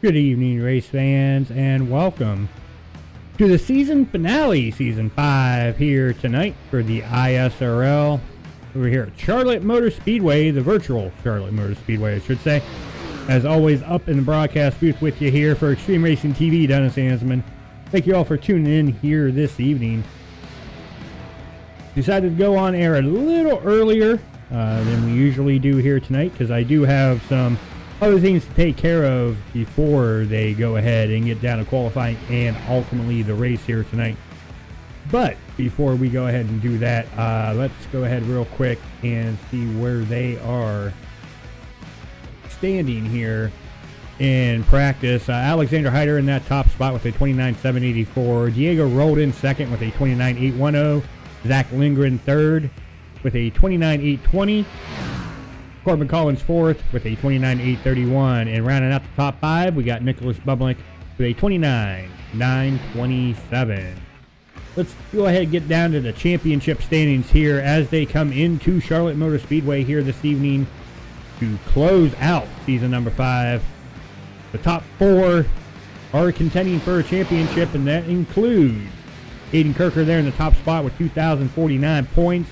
Good evening, race fans, and welcome to the season finale, Season 5, here tonight for the ISRL. Over here at Charlotte Motor Speedway, the virtual Charlotte Motor Speedway, I should say. As always, up in the broadcast booth with you here for Extreme Racing TV, Dennis Iceman. Thank you all for tuning in here this evening. Decided to go on air a little earlier than we usually do here tonight, because I do have some other things to take care of before they go ahead and get down to qualifying and ultimately the race here tonight. But before we go ahead and do that, let's go ahead real quick and see where they are standing here in practice. Alexander Heider in that top spot with a 29.784. Diego rolled in second with a 29.810. Zack Lindgren third with a 29.820. Corbin Collins fourth with a 29.831. And rounding out the top five, we got Nicholas Bublik with a 29.927. Let's go ahead and get down to the championship standings here as they come into Charlotte Motor Speedway here this evening to close out season number 5. The top 4 are contending for a championship, and that includes Aiden Kirker there in the top spot with 2,049 points.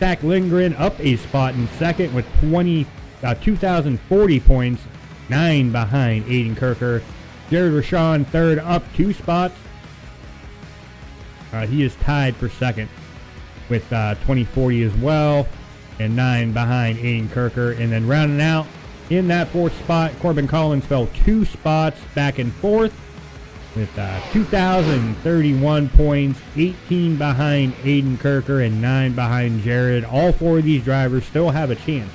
Zack Lindgren up a spot in second with 2,040 points, 9 behind Aiden Kirker. Jared Wishon third, up 2 spots. He is tied for second with 2040 as well, and 9 behind Aiden Kirker. And then rounding out in that 4th spot, Corbin Collins fell 2 spots back and forth with 2,031 points, 18 behind Aiden Kirker and 9 behind Jared. All 4 of these drivers still have a chance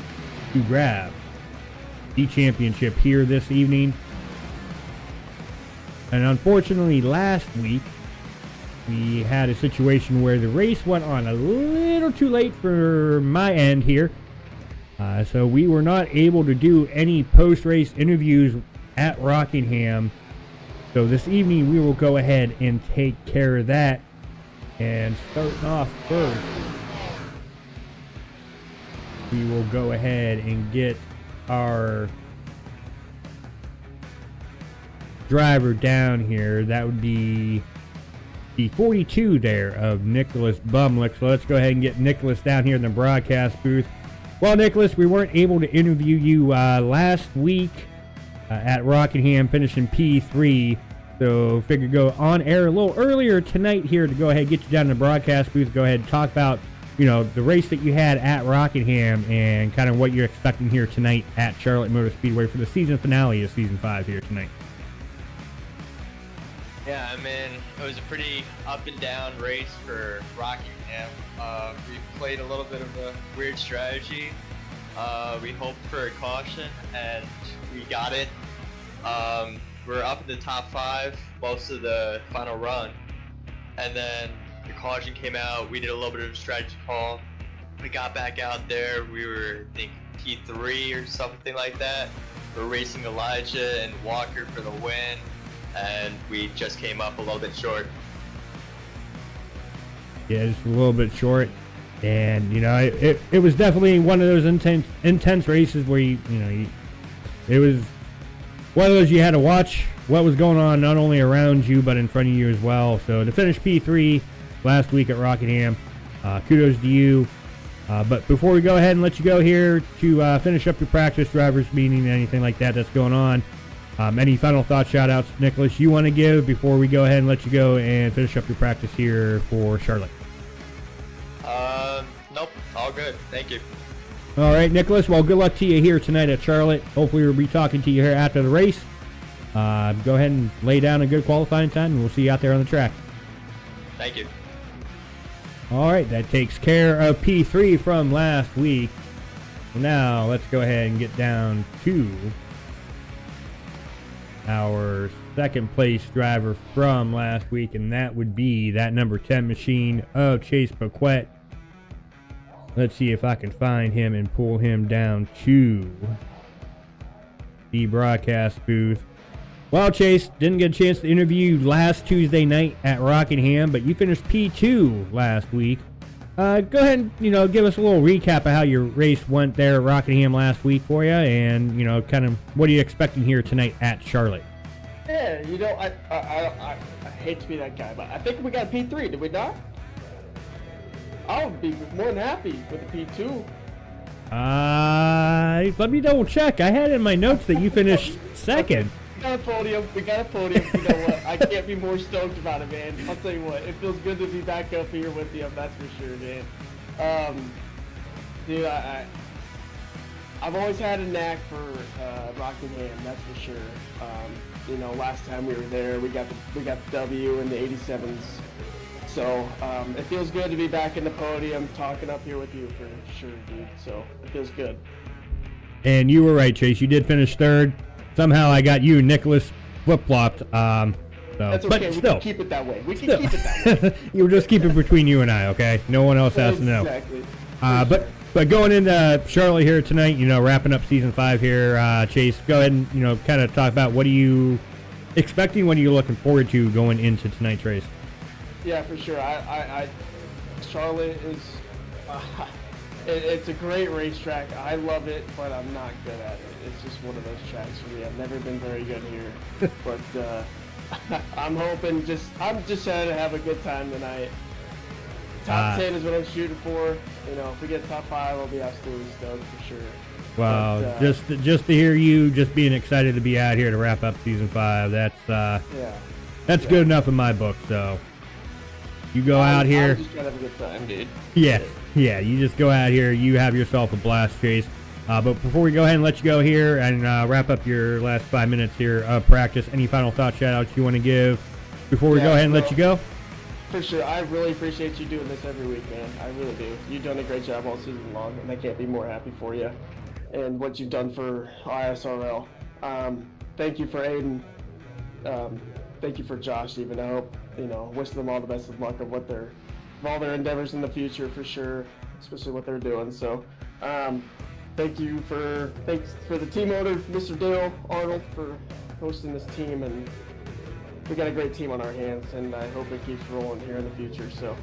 to grab the championship here this evening. And unfortunately, last week, we had a situation where the race went on a little too late for my end here. So we were not able to do any post-race interviews at Rockingham. So this evening we will go ahead and take care of that. And starting off first, we will go ahead and get our driver down here. That would be the 42 there of Nicholas Bublik. So let's go ahead and get Nicholas down here in the broadcast booth. Well, Nicholas, we weren't able to interview you last week at Rockingham, finishing P3. So figured go on air a little earlier tonight here to go ahead and get you down in the broadcast booth. Go ahead and talk about, the race that you had at Rockingham and kind of what you're expecting here tonight at Charlotte Motor Speedway for the season finale of Season 5 here tonight. Yeah, I mean, it was a pretty up and down race for Rockingham. We played a little bit of a weird strategy. We hoped for a caution, and we got it. We're up in the top 5 most of the final run, and then the caution came out. We did a little bit of a strategy call. We got back out there. We were, I think, P3 or something like that. We're racing Elijah and Walker for the win, and we just came up a little bit short. Yeah, just a little bit short. And, it was definitely one of those intense races where, it was one of those you had to watch what was going on not only around you but in front of you as well. So to finish P3 last week at Rockingham, kudos to you. But before we go ahead and let you go here to finish up your practice drivers meeting, anything like that that's going on, any final thoughts, shout-outs, Nicholas, you want to give before we go ahead and let you go and finish up your practice here for Charlotte? Nope, all good. Thank you. All right, Nicholas. Well, good luck to you here tonight at Charlotte. Hopefully we'll be talking to you here after the race. Go ahead and lay down a good qualifying time, and we'll see you out there on the track. Thank you. All right, that takes care of P3 from last week. Now let's go ahead and get down to our second place driver from last week, and that would be that number 10 machine of Chase Paquette. Let's see if I can find him and pull him down to the broadcast booth. Well, Chase, didn't get a chance to interview you last Tuesday night at Rockingham, but you finished P2 last week. Go ahead and, give us a little recap of how your race went there at Rockingham last week for you, and, kind of what are you expecting here tonight at Charlotte? Yeah, I hate to be that guy, but I think we got P3, did we not? I would be more than happy with the P2. Let me double check. I had in my notes that you finished second. We got a podium. You know what? I can't be more stoked about it, man. I'll tell you what. It feels good to be back up here with you. That's for sure, man. Dude, I've always had a knack for Rockingham. That's for sure. Last time we were there, we got the W in the 87s. So it feels good to be back in the podium, talking up here with you for sure, dude. So it feels good. And you were right, Chase. You did finish third. somehow I got you, Nicholas, flip-flopped. So, That's okay. but We still, can keep it that way. We can keep it that way. you'll just keep it between you and I, okay? No one else has to know. Exactly. But going into Charlotte here tonight, wrapping up season 5 here, Chase, go ahead and, kind of talk about what are you expecting, what are you looking forward to going into tonight's race? Yeah, for sure. Charlotte is, it's a great racetrack. I love it, but I'm not good at it. It's just one of those tracks for me. I've never been very good here, but I'm hoping I'm just trying to have a good time tonight. Top 10 is what I'm shooting for. If we get top 5, I'll be absolutely stoked for sure. Wow, but, just to hear you just being excited to be out here to wrap up season 5, that's good enough in my book. So you go out here. I'm just trying to have a good time, dude. Yeah, you just go out here. You have yourself a blast, Chase. But before we go ahead and let you go here and wrap up your last 5 minutes here of practice, any final thoughts, shout-outs you want to give before we go ahead and let you go? For sure. I really appreciate you doing this every week, man. I really do. You've done a great job all season long, and I can't be more happy for you and what you've done for ISRL. Thank you for Aiden. Thank you for Josh, even. I hope, wish them all the best of luck of all their endeavors in the future, for sure, especially what they're doing. So, thanks for the team owner, Mr. Dale Arnold, for hosting this team, and we got a great team on our hands, and I hope it keeps rolling here in the future. So,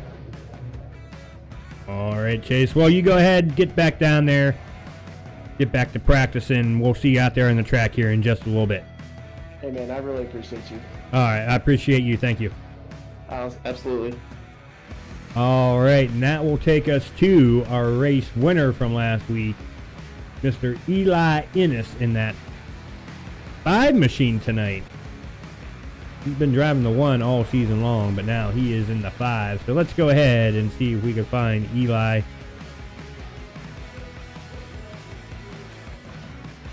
all right, Chase. Well, you go ahead, get back down there, get back to practicing. We'll see you out there on the track here in just a little bit. Hey, man, I really appreciate you. All right, I appreciate you. Thank you. Absolutely. All right, and that will take us to our race winner from last week, Mr. Eli Innes, in that 5 machine tonight. He's been driving the 1 all season long, but now he is in the 5. So let's go ahead and see if we can find Eli.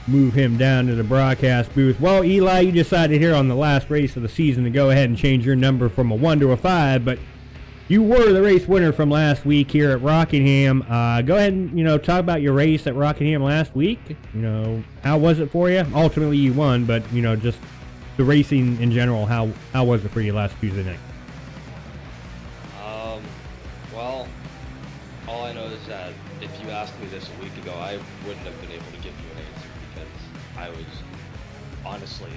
Move him down to the broadcast booth. Well, Eli, you decided here on the last race of the season to go ahead and change your number from a 1 to a 5, but you were the race winner from last week here at Rockingham. Go ahead and, talk about your race at Rockingham last week. How was it for you? Ultimately, you won, but, just the racing in general, how was it for you last Tuesday night? Well, all I know is that if you asked me this a week ago, I wouldn't have been able to give you an answer, because I was honestly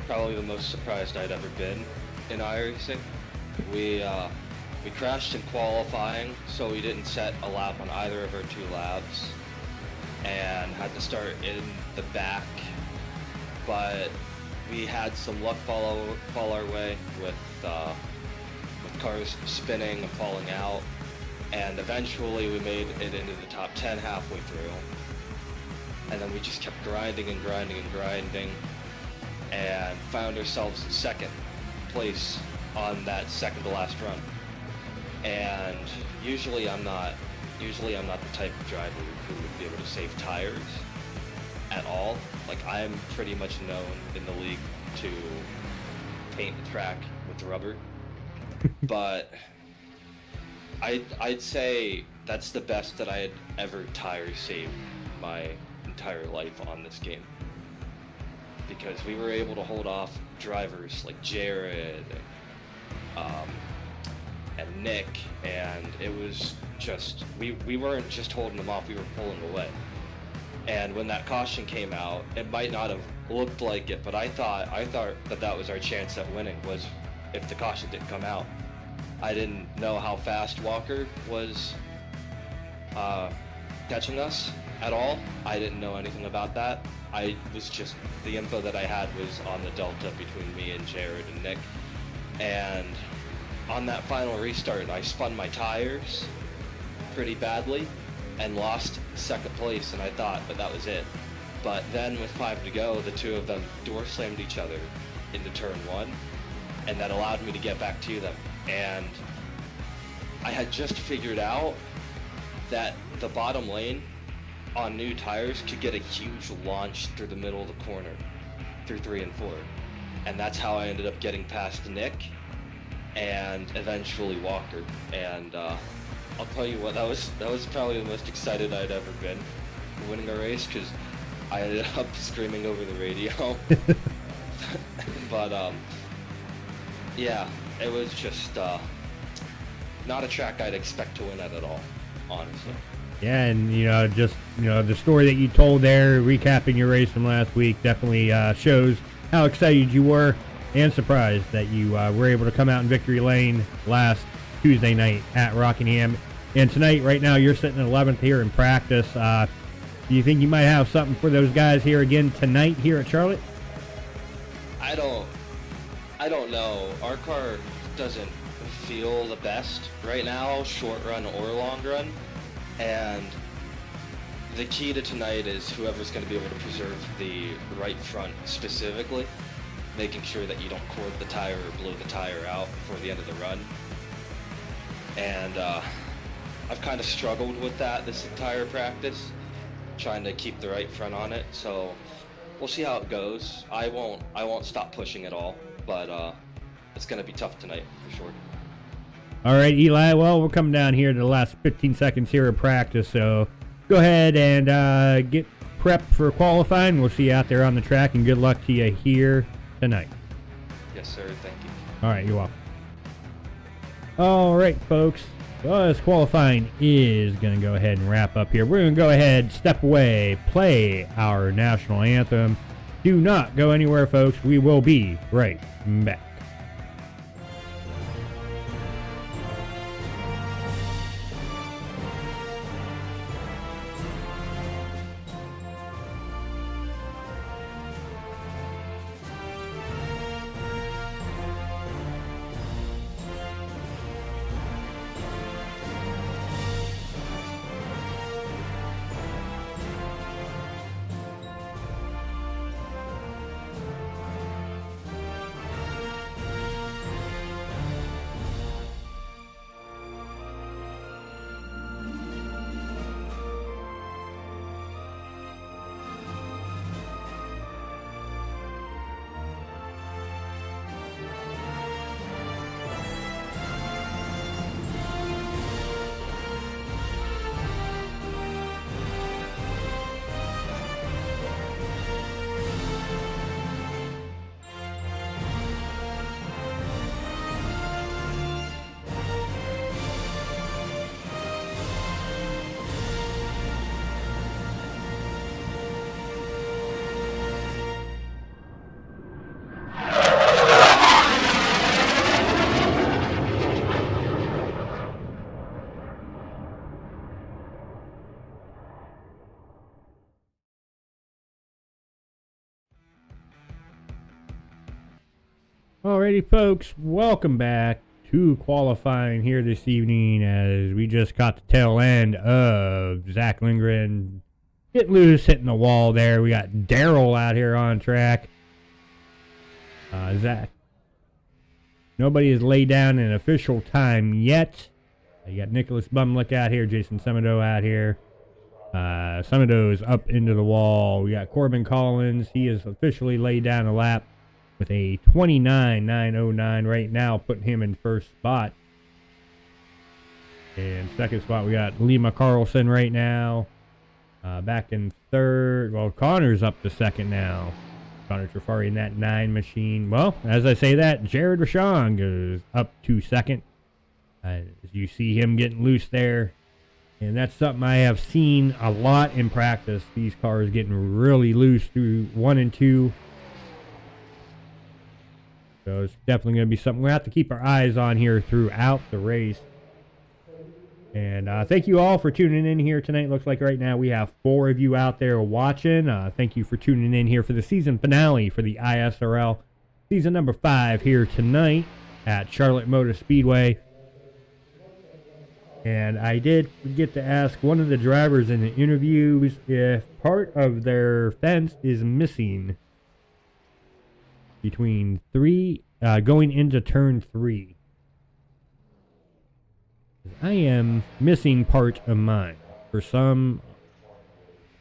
probably the most surprised I'd ever been in iRacing. We crashed in qualifying, so we didn't set a lap on either of our 2 laps, and had to start in the back, but we had some luck fall our way with cars spinning and falling out, and eventually we made it into the top 10 halfway through, and then we just kept grinding and found ourselves in 2nd place on that second to last run. And usually I'm not the type of driver who would be able to save tires at all. Like, I'm pretty much known in the league to paint the track with rubber. But I'd say that's the best that I had ever tire saved my entire life on this game. Because we were able to hold off drivers like Jared and Nick, and it was just, we weren't just holding them off, we were pulling away. And when that caution came out, it might not have looked like it, but I thought that was our chance at winning, was if the caution didn't come out. I didn't know how fast Walker was catching us at all. I didn't know anything about that. The info that I had was on the delta between me and Jared and Nick. And on that final restart, I spun my tires pretty badly and lost 2nd place, and I thought that was it. But then with 5 to go, the 2 of them door slammed each other into turn 1, and that allowed me to get back to them. And I had just figured out that the bottom lane on new tires could get a huge launch through the middle of the corner, through 3 and 4. And that's how I ended up getting past Nick and eventually Walker. And I'll tell you what, that was probably the most excited I'd ever been winning a race, because I ended up screaming over the radio. But yeah, it was just not a track I'd expect to win at all, honestly. Yeah, and just the story that you told there, recapping your race from last week, definitely shows how excited you were and surprised that you were able to come out in victory lane last Tuesday night at Rockingham. And tonight, right now, you're sitting in 11th here in practice. Do you think you might have something for those guys here again tonight here at Charlotte? I don't know. Our car doesn't feel the best right now, short run or long run. And the key to tonight is whoever's going to be able to preserve the right front specifically, making sure that you don't cord the tire or blow the tire out before the end of the run. And I've kind of struggled with that this entire practice, trying to keep the right front on it. So we'll see how it goes. I won't stop pushing at all, but it's going to be tough tonight for sure. All right, Eli. Well, we're coming down here to the last 15 seconds here of practice, so go ahead and get prepped for qualifying. We'll see you out there on the track, and good luck to you here tonight. Yes, sir. Thank you. All right, you're welcome. All right, folks. Well, as qualifying is going to go ahead and wrap up here, we're going to go ahead, step away, play our national anthem. Do not go anywhere, folks. We will be right back. Alrighty, folks, welcome back to qualifying here this evening as we just caught the tail end of Zack Lindgren get loose, hitting the wall there. We got Daryl out here on track. Zack. Nobody has laid down an official time yet. You got Nicholas Bumlick out here, Jason Semedo out here. Semedo's up into the wall. We got Corbin Collins. He has officially laid down a lap with a 29.909 right now, putting him in first spot. And second spot, we got Lima Carlson right now. Back in third. Well, Connor's up to second now. Connor Trafari in that 9 machine. Well, as I say that, Jared Wishon goes up to second. As you see him getting loose there. And that's something I have seen a lot in practice. These cars getting really loose through 1 and 2. So it's definitely going to be something we have to keep our eyes on here throughout the race. And thank you all for tuning in here tonight. Looks like right now we have 4 of you out there watching. Thank you for tuning in here for the season finale for the ISRL. Season number 5 here tonight at Charlotte Motor Speedway. And I did forget to ask one of the drivers in the interviews if part of their fence is missing between going into turn 3. I am missing part of mine for some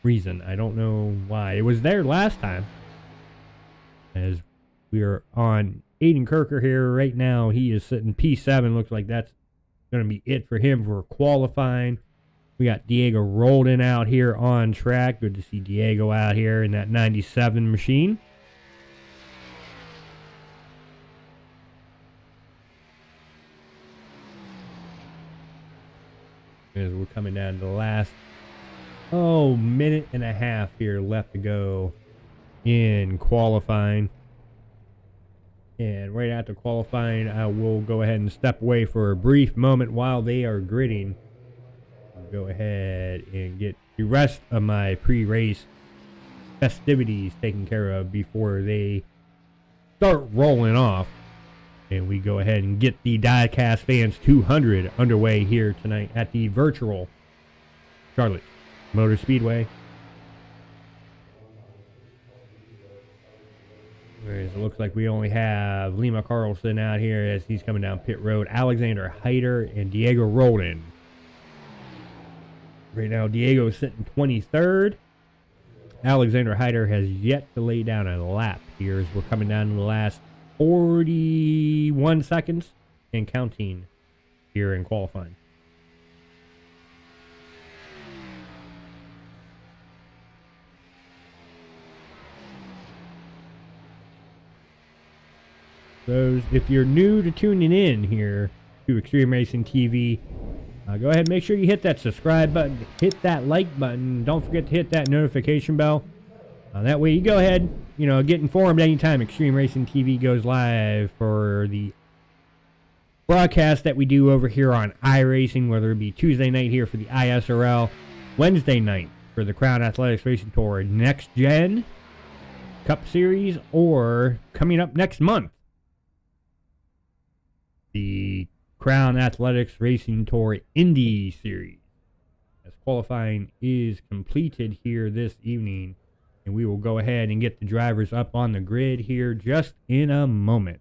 reason. I don't know why. It was there last time. As we are on Aiden Kirker here right now, he is sitting P7. Looks like that's going to be it for him for qualifying. We got Diego Roldan out here on track. Good to see Diego out here in that 97 machine. As we're coming down to the last, minute and a half here left to go in qualifying. And right after qualifying, I will go ahead and step away for a brief moment while they are gridding. I'll go ahead and get the rest of my pre-race festivities taken care of before they start rolling off. And we go ahead and get the Diecast Fans 200 underway here tonight at the virtual Charlotte Motor Speedway. Whereas it looks like we only have Lima Carlson out here as he's coming down pit road. Alexander Hyder and Diego Roldan. Right now, Diego is sitting 23rd. Alexander Hyder has yet to lay down a lap here as we're coming down to the last 41 seconds and counting here in qualifying. So if you're new to tuning in here to Extreme Racing TV, go ahead and make sure you hit that subscribe button, hit that like button. Don't forget to hit that notification bell. That way you go ahead, get informed anytime Extreme Racing TV goes live for the broadcast that we do over here on iRacing, whether it be Tuesday night here for the ISRL, Wednesday night for the Crown Athletics Racing Tour Next Gen Cup Series, or coming up next month, the Crown Athletics Racing Tour Indy Series, as qualifying is completed here this evening. And we will go ahead and get the drivers up on the grid here just in a moment.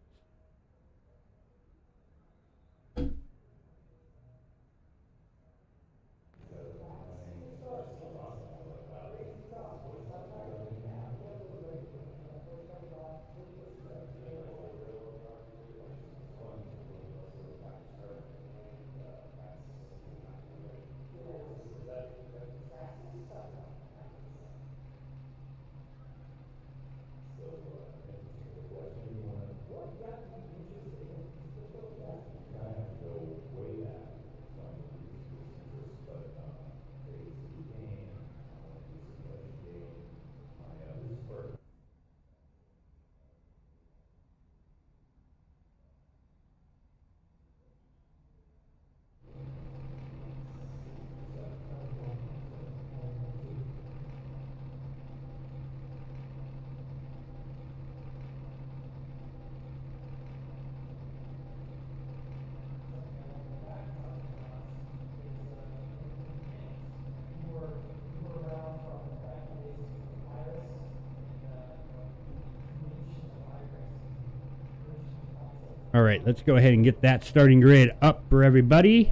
All right, let's go ahead and get that starting grid up for everybody.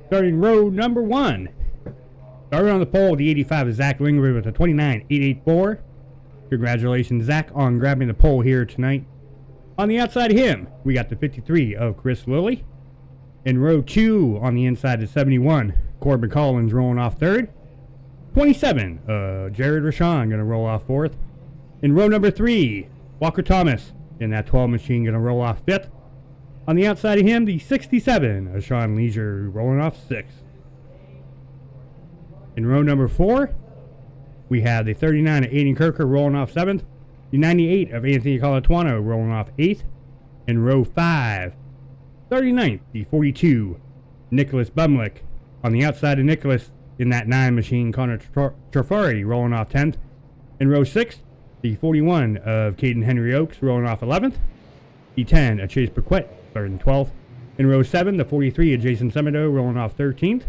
Starting row number 1. Starting on the pole, the 85 is Zack Lindgren with a 29.884. Congratulations, Zack, on grabbing the pole here tonight. On the outside of him, we got the 53 of Chris Lilly. In row 2, on the inside of 71, Corbin Collins rolling off 3rd. 27, Jared Wishon going to roll off 4th. In row number 3, Walker Thomas in that 12 machine going to roll off 5th. On the outside of him, the 67 of Sean Leisure rolling off 6th. In row number 4, we have the 39 of Aiden Kirker rolling off 7th. The 98 of Anthony Colatuano rolling off 8th. In row 5, 39th, the 42, Nicholas Bumlick. On the outside of Nicholas, in that 9 machine, Connor Trafari rolling off 10th. In row 6, the 41 of Caden Henry Oaks rolling off 11th. The 10 of Chase Paquette starting 12th. In row 7, the 43 of Jason Semedo rolling off 13th.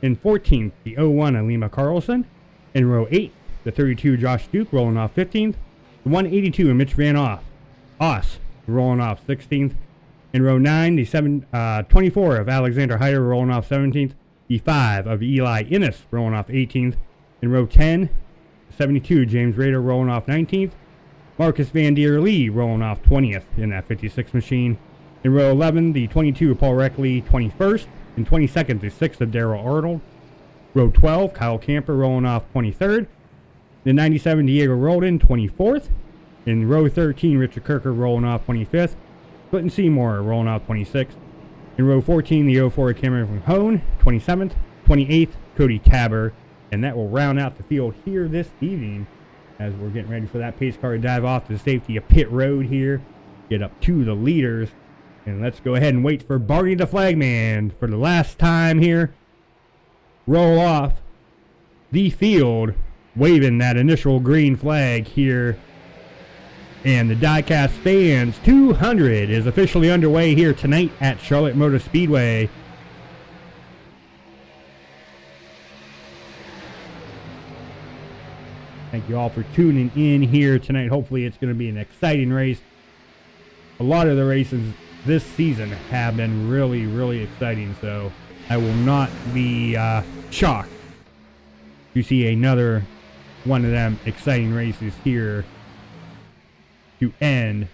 In 14th, the 01 of Lima Carlson. In row 8, the 32 Josh Duke rolling off 15th. The 182 of Mitch Van Oss rolling off 16th. In row 9, the 24 of Alexander Hyder rolling off 17th. The 5 of Eli Innes rolling off 18th. In row 10, 72 James Rader rolling off 19th. Marcus Van Der Lee rolling off 20th in that 56 machine. In row 11, the 22 Paul Reckley 21st. In 22nd to 6th of Darrell Arnold. Row 12, Kyle Camper rolling off 23rd. The 97, Diego Roldan, 24th. In row 13, Richard Kirker rolling off 25th. Clinton Seymour rolling off 26th. In row 14, the 04 Cameron from Hone, 27th. 28th, Cody Tabber. And that will round out the field here this evening as we're getting ready for that pace car to dive off to the safety of pit road here. Get up to the leaders. And let's go ahead and wait for Barney the flagman for the last time here. Roll off the field, waving that initial green flag here. And the Diecast Fans 200 is officially underway here tonight at Charlotte Motor Speedway. Thank you all for tuning in here tonight. Hopefully it's going to be an exciting race. A lot of the races this season have been really, really exciting, so I will not be shocked to see another one of them exciting races here to end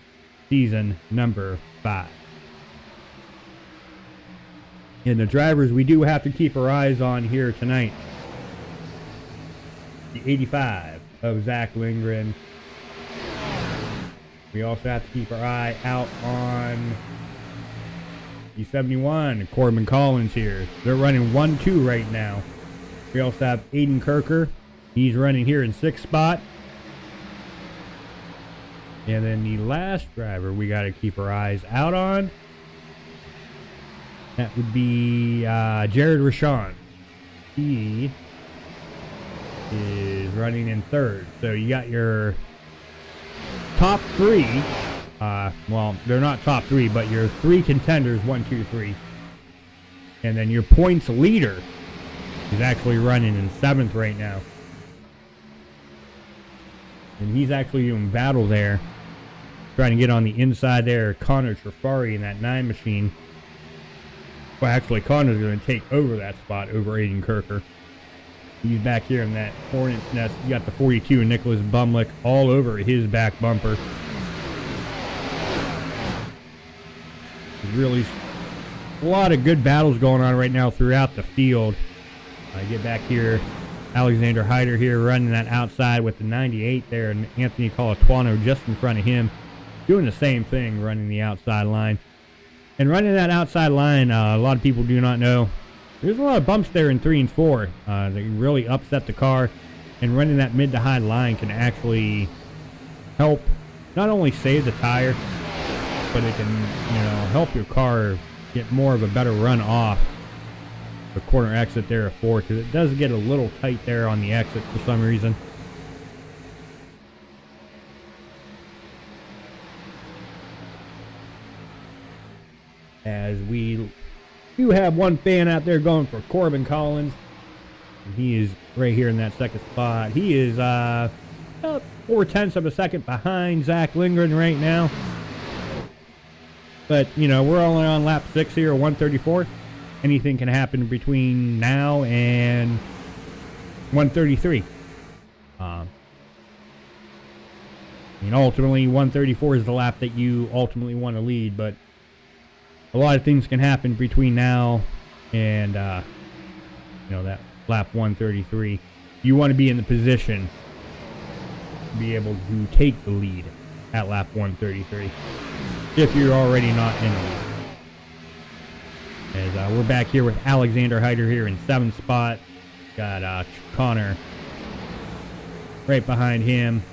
season number 5. And the drivers we do have to keep our eyes on here tonight. The 85 of Zack Lindgren. We also have to keep our eye out on the 71, Corbin Collins here. They're running 1-2 right now. We also have Aiden Kirker. He's running here in 6th spot. And then the last driver we got to keep our eyes out on, that would be Jared Wishon. He is running in 3rd. So you got your top 3. Well, they're not top 3, but your 3 contenders, 1, 2, 3. And then your points leader is actually running in 7th right now. And he's actually doing battle there, trying to get on the inside there. Connor Trafari in that 9 machine. Well, actually, Connor's going to take over that spot over Aiden Kirker. He's back here in that hornet's nest. You got the 42 and Nicholas Bumlick all over his back bumper. Really a lot of good battles going on right now throughout the field. I get back here, Alexander Hyder here running that outside with the 98 there, and Anthony Colatuano just in front of him doing the same thing, running the outside line. And running that outside line, a lot of people do not know, there's a lot of bumps there in 3 and 4 that really upset the car, and running that mid to high line can actually help not only save the tire, but it can, help your car get more of a better run off the corner exit there at 4, because it does get a little tight there on the exit for some reason. As we do have one fan out there going for Corbin Collins. He is right here in that 2nd spot. He is about 0.4 of a second behind Zack Lindgren right now. But, we're only on lap 6 here, 134. Anything can happen between now and 133. Ultimately, 134 is the lap that you ultimately want to lead, but a lot of things can happen between now and, that lap 133. You want to be in the position to be able to take the lead at lap 133. If you're already not in the lead. As we're back here with Alexander Hyder here in 7th spot. Got Connor right behind him.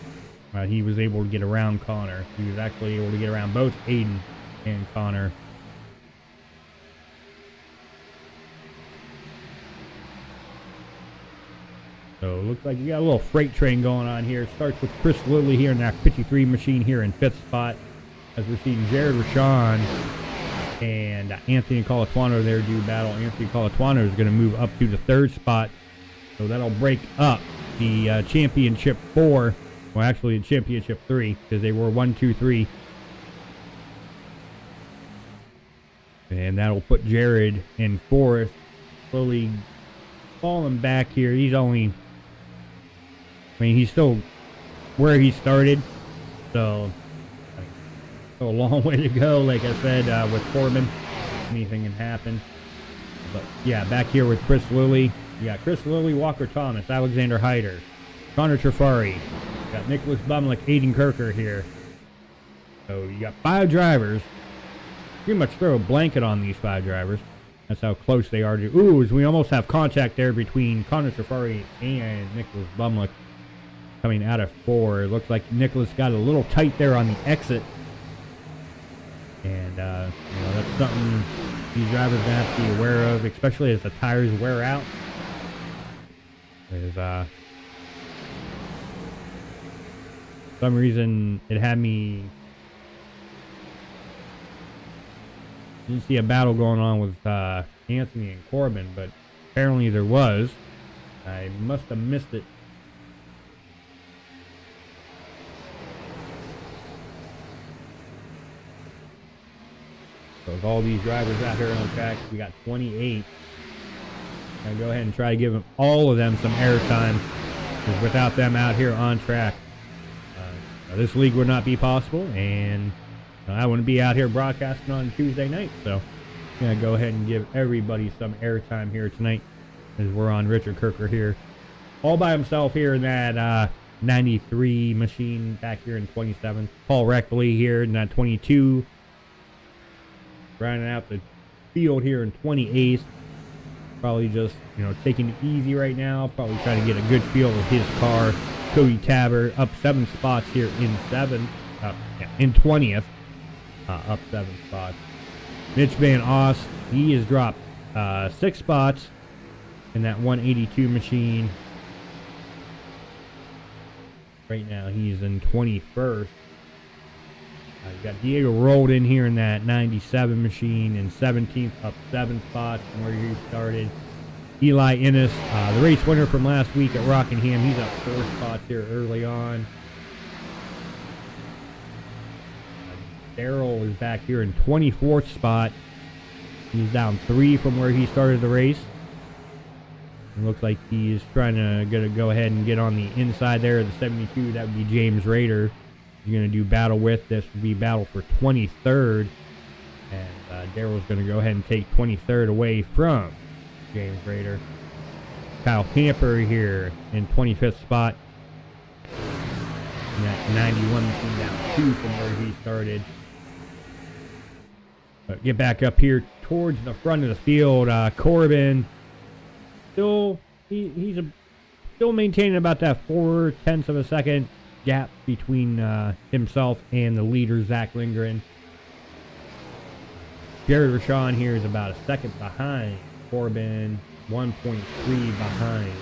He was able to get around Connor. He was actually able to get around both Aiden and Connor. So it looks like you got a little freight train going on here. Starts with Chris Lilly here in that 53 machine here in 5th spot. As we're seeing Jared Wishon and Anthony Colatuano there do battle. Anthony Colatuano is going to move up to the 3rd spot. So that'll break up the Championship 4. Well, actually the Championship 3, because they were 1, 2, 3. And that'll put Jared in 4th. Slowly falling back here. He's only... he's still where he started. So a long way to go, like I said, with Corbin. Anything can happen. But yeah, back here with Chris Lilly. You got Chris Lilly, Walker Thomas, Alexander Hyder, Connor Trafari. You got Nicholas Bumlick, Aiden Kirker here. So you got 5 drivers. Pretty much throw a blanket on these 5 drivers. That's how close they are to. Ooh, we almost have contact there between Connor Trafari and Nicholas Bumlick coming out of 4. It looks like Nicholas got a little tight there on the exit. And, that's something these drivers are going to have to be aware of, especially as the tires wear out. There's, for some reason, it had me... Didn't see a battle going on with Anthony and Corbin, but apparently there was. I must have missed it. So with all these drivers out here on track, we got 28. I'll go ahead and try to give them, all of them, some airtime, because without them out here on track, this league would not be possible, and I wouldn't be out here broadcasting on Tuesday night. So I'm going to go ahead and give everybody some airtime here tonight, as we're on Richard Kirker here, all by himself here in that 93 machine back here in 27. Paul Reckley here in that 22. Rounding out the field here in 28th. Probably just, taking it easy right now. Probably trying to get a good feel of his car. Cody Tabor up 7 spots here in 20th. Up 7 spots. Mitch Van Ost, he has dropped 6 spots in that 182 machine. Right now he's in 21st. You got Diego rolled in here in that 97 machine in 17th, up 7 spots from where he started. Eli Innes, the race winner from last week at Rockingham, he's up 4 spots here early on. Darrell is back here in 24th spot. He's down 3 from where he started the race. It looks like he's trying to go ahead and get on the inside there of the 72. That would be James Rader. He's going to do battle with. This would be battle for 23rd. And Darrell's going to go ahead and take 23rd away from James Rader. Kyle Camper here in 25th spot. And that 91 machine down 2 from where he started. But get back up here towards the front of the field. Corbin still he's still maintaining about that 0.4 of a second gap between himself and the leader, Zack Lindgren. Jared Wishon here is about a second behind Corbin, 1.3 behind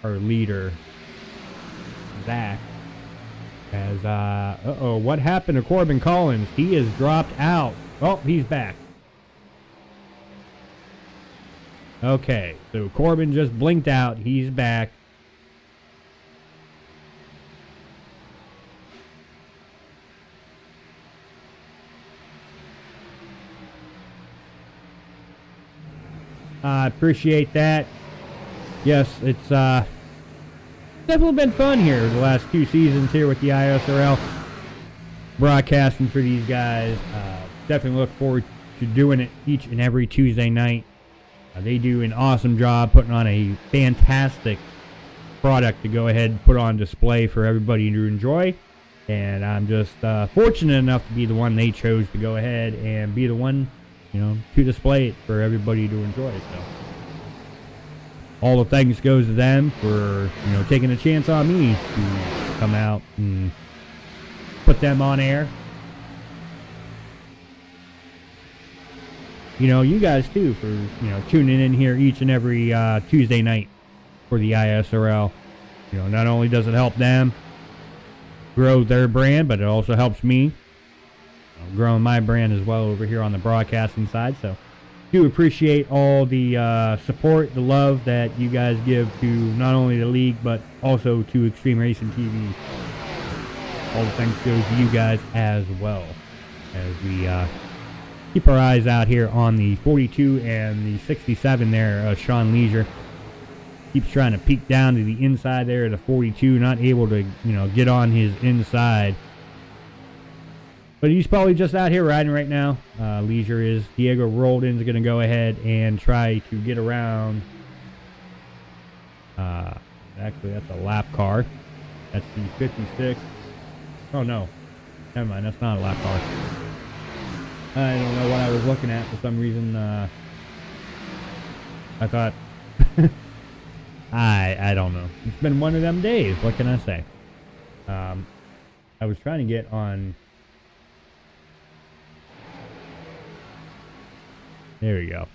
our leader, Zack. As, what happened to Corbin Collins? He has dropped out. Oh, he's back. Okay, so Corbin just blinked out. He's back. I appreciate that. Yes, it's definitely been fun here the last 2 seasons here with the ISRL, broadcasting for these guys. Definitely look forward to doing it each and every Tuesday night. They do an awesome job putting on a fantastic product to go ahead and put on display for everybody to enjoy. And I'm just fortunate enough to be the one they chose to go ahead and be the one, to display it for everybody to enjoy. So all the thanks goes to them for, taking a chance on me to come out and put them on air. You guys too for, tuning in here each and every Tuesday night for the ISRL. Not only does it help them grow their brand, but it also helps me growing my brand as well over here on the broadcasting side. So do appreciate all the support, the love that you guys give to not only the league, but also to Extreme Racing TV. All the thanks goes to you guys as well, as we keep our eyes out here on the 42 and the 67 there. Sean Leisure keeps trying to peek down to the inside there of the 42, not able to, get on his inside. But he's probably just out here riding right now. Leisure is Diego Roldan's going to go ahead and try to get around. Actually, that's a lap car. That's the 56. Oh, no. Never mind. That's not a lap car. I don't know what I was looking at for some reason. I thought... I don't know. It's been one of them days. What can I say? I was trying to get on... There we go.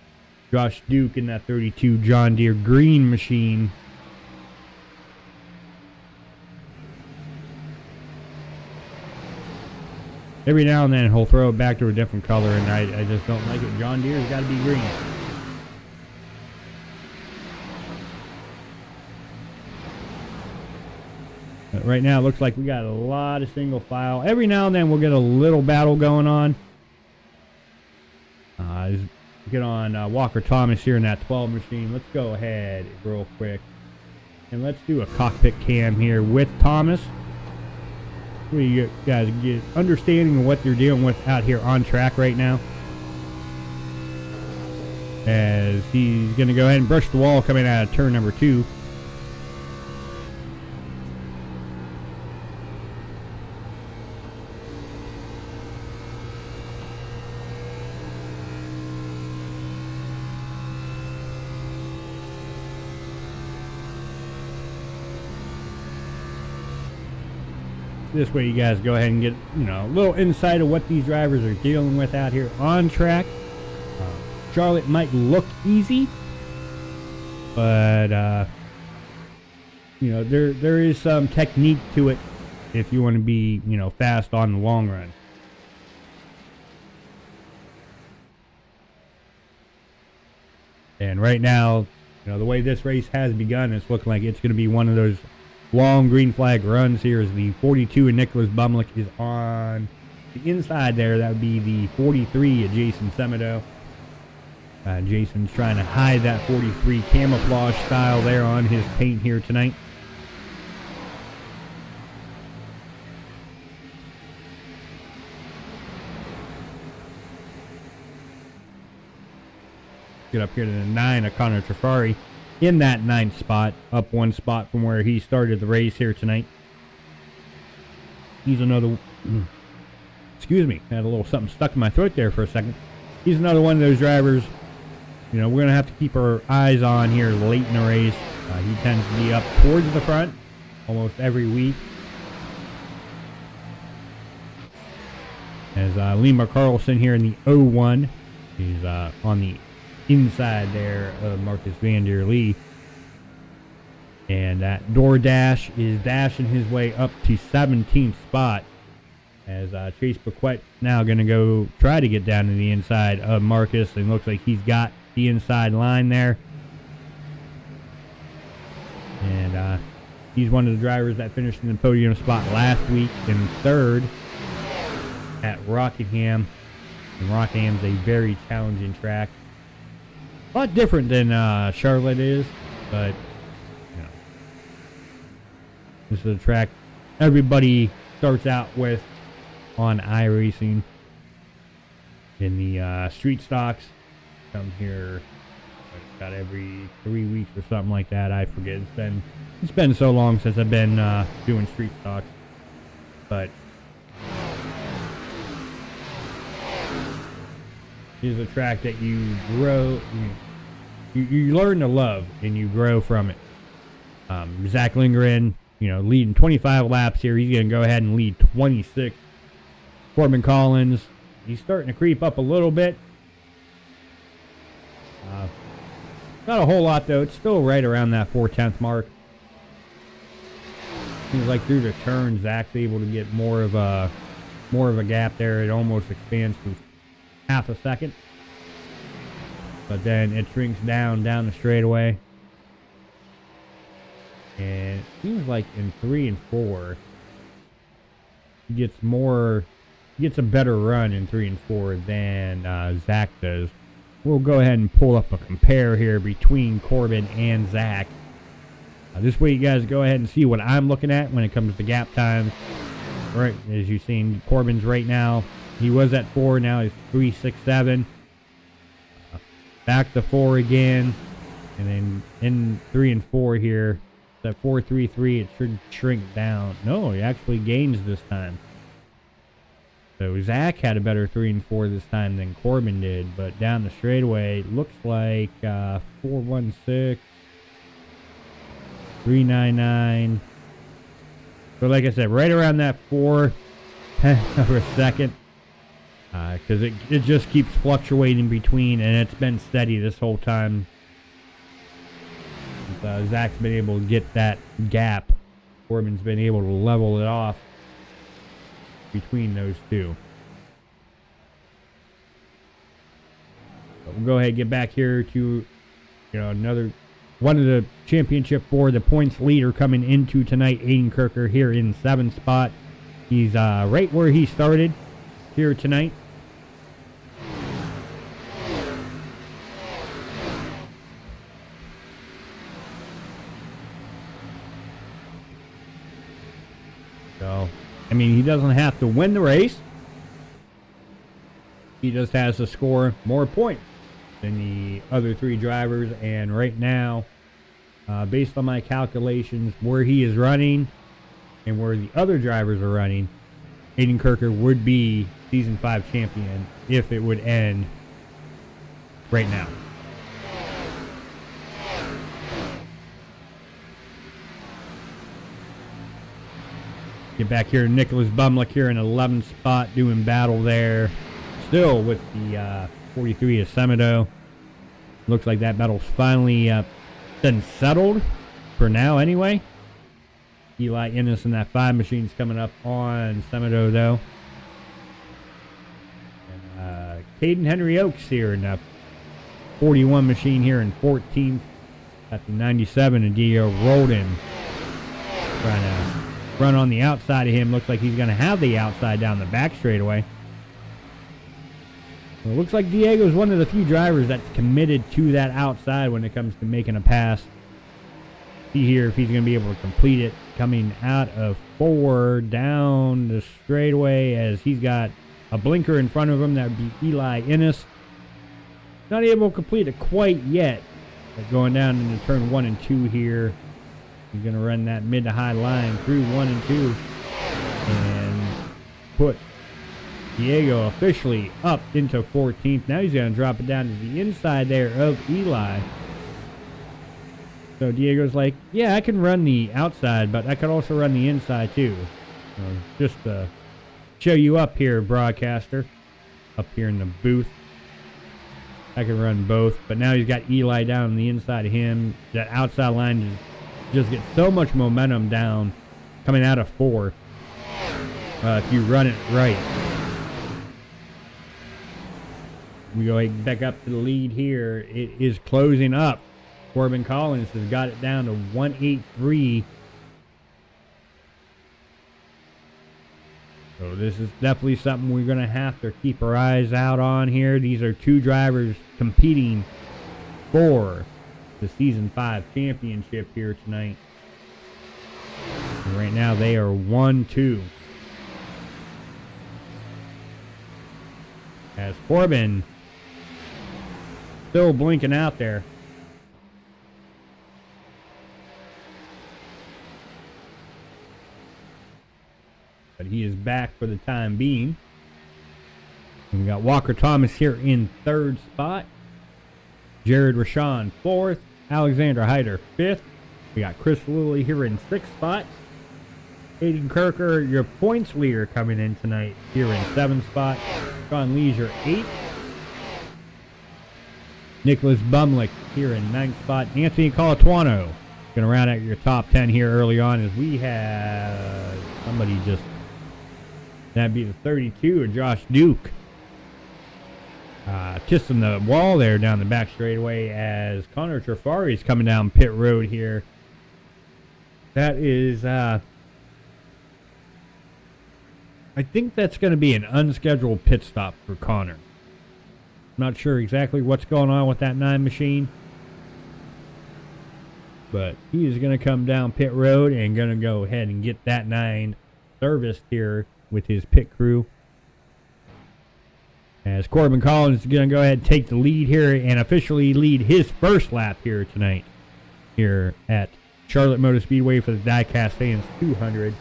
Josh Duke in that 32 John Deere green machine. Every now and then he'll throw it back to a different color, and I just don't like it. John Deere's got to be green. But right now it looks like we got a lot of single file. Every now and then we'll get a little battle going on. Get on Walker Thomas here in that 12 machine. Let's go ahead real quick. And let's do a cockpit cam here with Thomas. So you guys get understanding of what they're dealing with out here on track right now. As he's going to go ahead and brush the wall coming out of turn number 2. This way you guys go ahead and get, a little insight of what these drivers are dealing with out here on track. Charlotte might look easy, but, there is some technique to it if you want to be, fast on the long run. And right now, the way this race has begun, it's looking like it's going to be one of those long green flag runs here as the 42 and Nicholas Bumlick is on the inside there. That would be the 43 of Jason Semedo. Jason's trying to hide that 43 camouflage style there on his paint here tonight. Get up here to the 9 of Connor Trafari. In that 9th spot, up 1 spot from where he started the race here tonight. He's another... excuse me, had a little something stuck in my throat there for a second. He's another one of those drivers, we're going to have to keep our eyes on here late in the race. He tends to be up towards the front almost every week. As Lima Carlson here in the 01. He's on the inside there of Marcus Van Der Lee. And that DoorDash is dashing his way up to 17th spot as Chase Paquette now going to go try to get down to the inside of Marcus, and looks like he's got the inside line there. And he's one of the drivers that finished in the podium spot last week in 3rd at Rockingham. And Rockingham's a very challenging track. A lot different than Charlotte is, but this is a track everybody starts out with on iRacing. In the street stocks, come here about every 3 weeks or something like that. I forget. It's been so long since I've been doing street stocks, but is a track that you grow, you learn to love, and you grow from it. Zack Lindgren, leading 25 laps here. He's going to go ahead and lead 26. Corbin Collins, he's starting to creep up a little bit. Not a whole lot, though. It's still right around that 4/10 mark. Seems like through the turn, Zach's able to get more of a gap there. It almost expands to half a second, but then it shrinks down the straightaway. And it seems like in 3 and 4, he gets a better run in 3 and 4 than Zach does. We'll go ahead and pull up a compare here between Corbin and Zach. This way you guys go ahead and see what I'm looking at when it comes to gap times. Right, as you've seen, Corbin's right now He was at 4, now he's 3.67. Back to 4 again. And then in 3 and 4 here, at 4.33, it should shrink down. No, he actually gains this time. So Zack had a better 3 and 4 this time than Corbin did, but down the straightaway, looks like 4.16, 3.99. So like I said, right around that 4 over a second, because it just keeps fluctuating between, and it's been steady this whole time. Zach's been able to get that gap. Corbin's been able to level it off between those two. But we'll go ahead and get back here to, another one of the championship for the points leader coming into tonight, Aiden Kirker here in 7th spot. He's right where he started here tonight. So, I mean, he doesn't have to win the race. He just has to score more points than the other 3 drivers. And right now, based on my calculations, where he is running and where the other drivers are running, Aiden Kirker would be Season 5 champion if it would end right now. Get back here to Nicholas Bumlick here in 11th spot, doing battle there. Still with the 43 of Semedo. Looks like that battle's finally been settled for now anyway. Eli Innes and that 5 machine's coming up on Semedo though. And Caden Henry Oaks here in that 41 machine here in 14th. At the 97 and Dio Rolden trying to run on the outside of him. Looks like he's going to have the outside down the back straightaway. Well, it looks like Diego's one of the few drivers that's committed to that outside when it comes to making a pass. See here if he's going to be able to complete it. Coming out of 4 down the straightaway as he's got a blinker in front of him. That would be Eli Innes. Not able to complete it quite yet. But going down into turn 1 and 2 here. He's going to run that mid to high line through 1 and 2 and put Diego officially up into 14th. Now he's going to drop it down to the inside there of Eli. So Diego's like, yeah, I can run the outside, but I could also run the inside too. So just to show you up here, broadcaster, up here in the booth. I can run both, but now he's got Eli down on the inside of him. That outside line just get so much momentum down coming out of 4 if you run it right. We go back up to the lead here. It is closing up. Corbin Collins has got it down to 183. So this is definitely something we're going to have to keep our eyes out on here. These are 2 drivers competing for the Season 5 championship here tonight. And right now they are 1-2. As Corbin still blinking out there. But he is back for the time being. And we got Walker Thomas here in 3rd spot. Jared Wishon 4th. Alexander Hyder 5th. We got Chris Lilly here in 6th spot. Aiden Kirker, your points leader, coming in tonight here in 7th spot. Sean Leisure 8th. Nicholas Bumlick here in 9th spot. Anthony Colatuano going to round out your top 10 here early on as we have somebody just, that'd be the 32 of Josh Duke. Kissing the wall there down the back straightaway as Connor Trafari is coming down pit road here. That is, I think that's going to be an unscheduled pit stop for Connor. Not sure exactly what's going on with that 9 machine. But he is going to come down pit road and going to go ahead and get that 9 serviced here with his pit crew. As Corbin Collins is going to go ahead and take the lead here and officially lead his first lap here tonight here at Charlotte Motor Speedway for the Diecast Fans 200.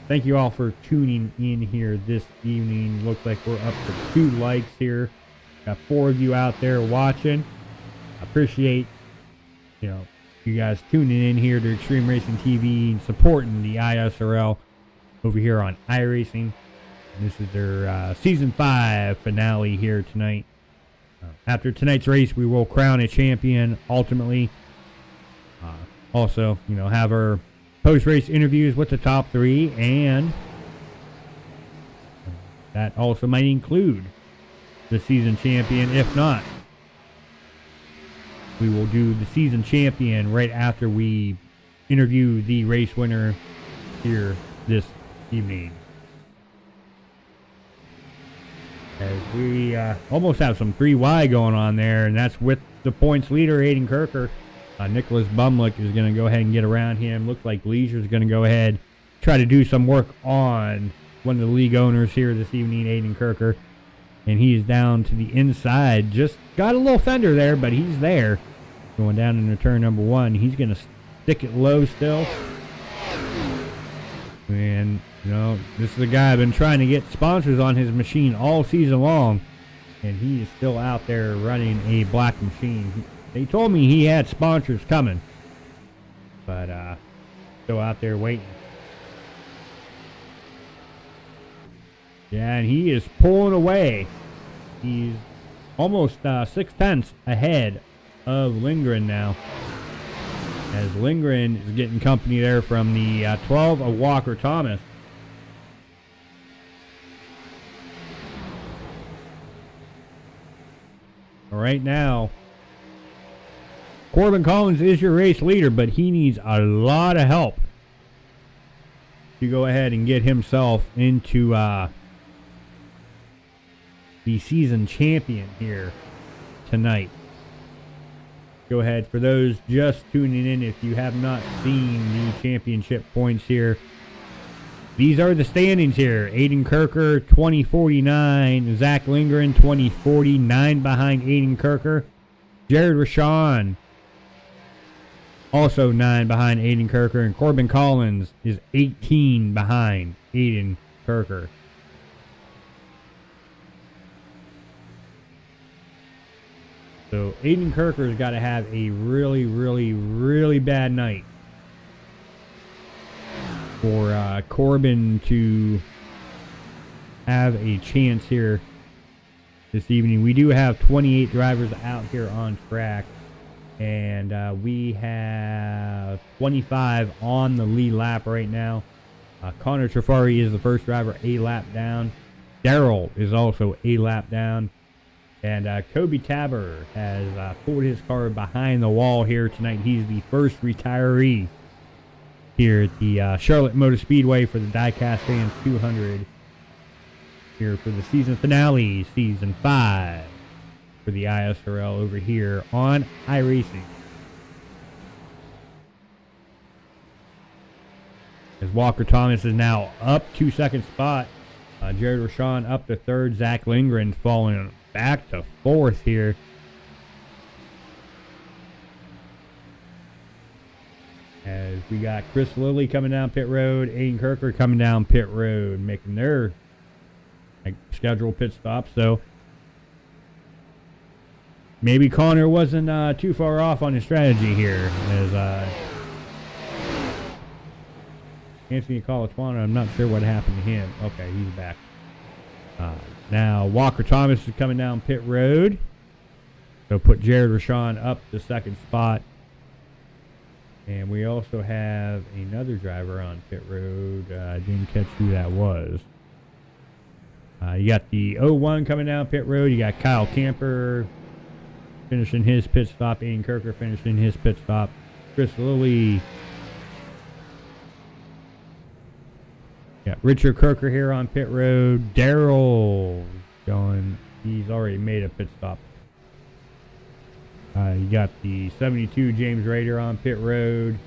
Thank you all for tuning in here this evening. Looks like we're up to 2 likes here. Got 4 of you out there watching. Appreciate, you guys tuning in here to Extreme Racing TV and supporting the ISRL over here on iRacing. This is their Season 5 finale here tonight. After tonight's race, we will crown a champion ultimately. Also, have our post-race interviews with the top 3, and that also might include the season champion. If not, we will do the season champion right after we interview the race winner here this evening. As we almost have some 3Y going on there, and that's with the points leader, Aiden Kirker. Nicholas Bumlick is going to go ahead and get around him. Looks like Leisure is going to go ahead try to do some work on one of the league owners here this evening, Aiden Kirker. And he is down to the inside. Just got a little fender there, but he's there. Going down into turn number 1. He's going to stick it low still. And, this is a guy I've been trying to get sponsors on his machine all season long. And he is still out there running a black machine. They told me he had sponsors coming. But, still out there waiting. Yeah, and he is pulling away. He's almost 6/10 ahead of Lindgren now. As Lindgren is getting company there from the 12 of Walker Thomas. Right now, Corbin Collins is your race leader, but he needs a lot of help to go ahead and get himself into the season champion here tonight. Go ahead, for those just tuning in, if you have not seen the championship points here, these are the standings here. Aiden Kirker, 2049. Zack Lindgren, 2049 behind Aiden Kirker. Jared Wishon, also 9 behind Aiden Kirker. And Corbin Collins is 18 behind Aiden Kirker. So Aiden Kirker's got to have a really, really, really bad night for Corbin to have a chance here this evening. We do have 28 drivers out here on track, and we have 25 on the lead lap right now. Connor Trafari is the first driver, a lap down. Daryl is also a lap down. And Kobe Tabor has pulled his car behind the wall here tonight. He's the first retiree here at the Charlotte Motor Speedway for the Diecast Fans 200 here for the season finale, Season 5 for the ISRL over here on iRacing. As Walker Thomas is now up to second spot. Jared Wishon up to third. Zack Lindgren falling back to fourth here. As we got Chris Lilly coming down pit road, Aiden Kirker coming down pit road, making their scheduled pit stop. So maybe Connor wasn't too far off on his strategy here. As Anthony Colatuano, I'm not sure what happened to him. Okay, he's back. Now Walker Thomas is coming down pit road. So put Jared Wishon up to second spot. And we also have another driver on pit road. I didn't catch who that was. You got the 01 coming down pit road. You got Kyle Camper finishing his pit stop. Aiden Kirker finishing his pit stop. Chris Lilly. Got Richard Kirker here on pit road. Daryl going. He's already made a pit stop. You got the 72 James Rader on pit road.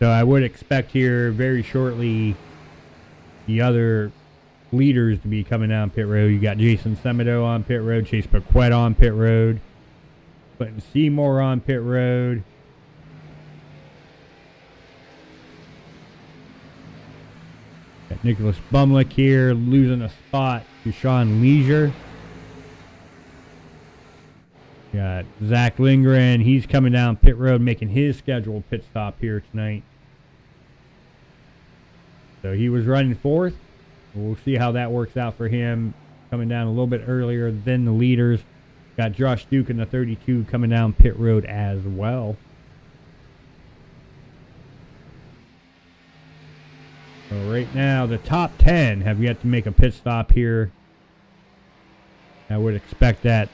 So I would expect here very shortly the other leaders to be coming down pit road. You got Jason Semedo on pit road, Chase Paquette on pit road, Clinton Seymour on pit road. Got Nicholas Bumlick here losing a spot to Sean Leisure. Got Zack Lindgren. He's coming down pit road, making his scheduled pit stop here tonight. So he was running fourth. We'll see how that works out for him. Coming down a little bit earlier than the leaders. Got Josh Duke in the 32 coming down pit road as well. So right now, the top 10 have yet to make a pit stop here. I would expect that.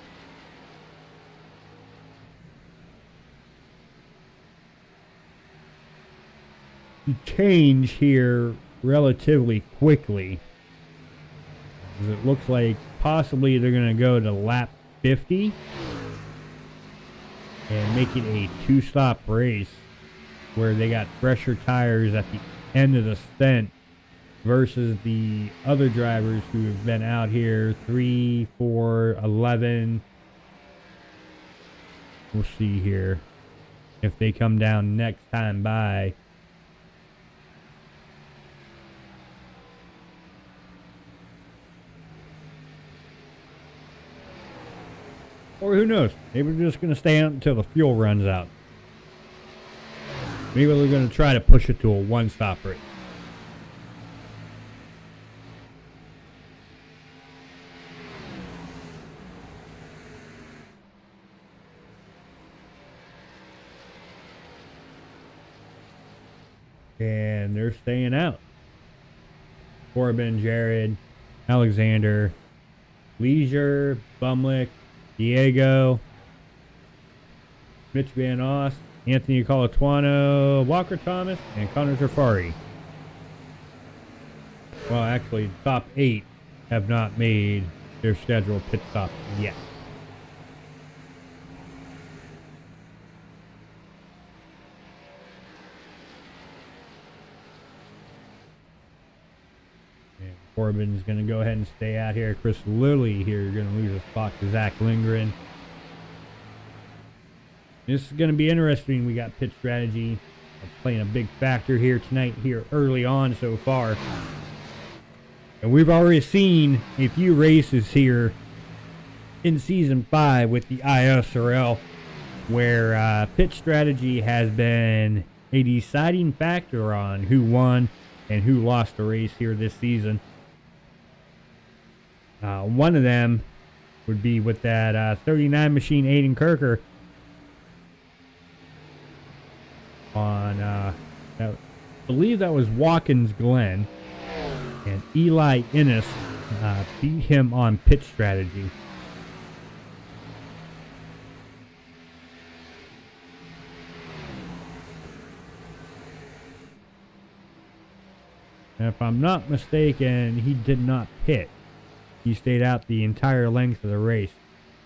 To change here relatively quickly. It looks like possibly they're going to go to lap 50 and make it a two-stop race where they got fresher tires at the end of the stint versus the other drivers who have been out here 3, 4, 11. We'll see here if they come down next time by. Or who knows? Maybe they're just going to stay out until the fuel runs out. Maybe they're going to try to push it to a one-stop race. And they're staying out. Corbin, Jared, Alexander, Leisure, Bumlick, Diego, Mitch Van Oss, Anthony Colatuano, Walker Thomas, and Connor Zafari. Well, actually, top 8 have not made their scheduled pit stop yet. Corbin's going to go ahead and stay out here. Chris Lilly here going to lose a spot to Zack Lindgren. This is going to be interesting. We got pit strategy playing a big factor here tonight, here early on so far. And we've already seen a few races here in Season 5 with the ISRL where pit strategy has been a deciding factor on who won and who lost the race here this season. One of them would be with that 39 machine Aiden Kirker on, I believe that was Watkins Glen, and Eli Innes beat him on pit strategy. And if I'm not mistaken, he did not pit. He stayed out the entire length of the race.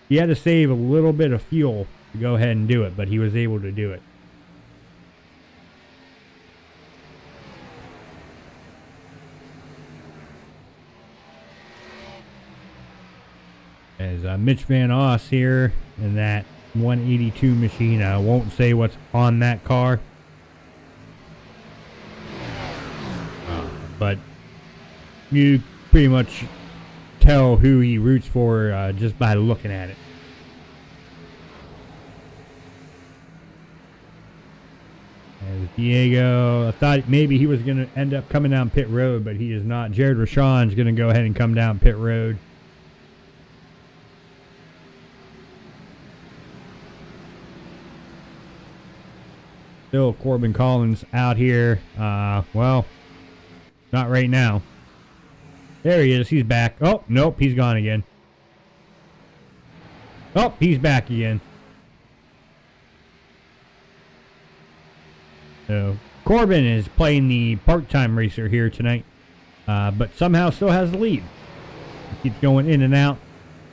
He had to save a little bit of fuel to go ahead and do it, but he was able to do it. As Mitch Van Oss here in that 182 machine. I won't say what's on that car. But you pretty much tell who he roots for just by looking at it. As Diego, I thought maybe he was going to end up coming down pit road, but he is not. Jared Rashawn's going to go ahead and come down pit road. Still Corbin Collins out here. Well, not right now. There he is. He's back. Oh, nope. He's gone again. Oh, he's back again. So, Corbin is playing the part-time racer here tonight, but somehow still has the lead. He keeps going in and out.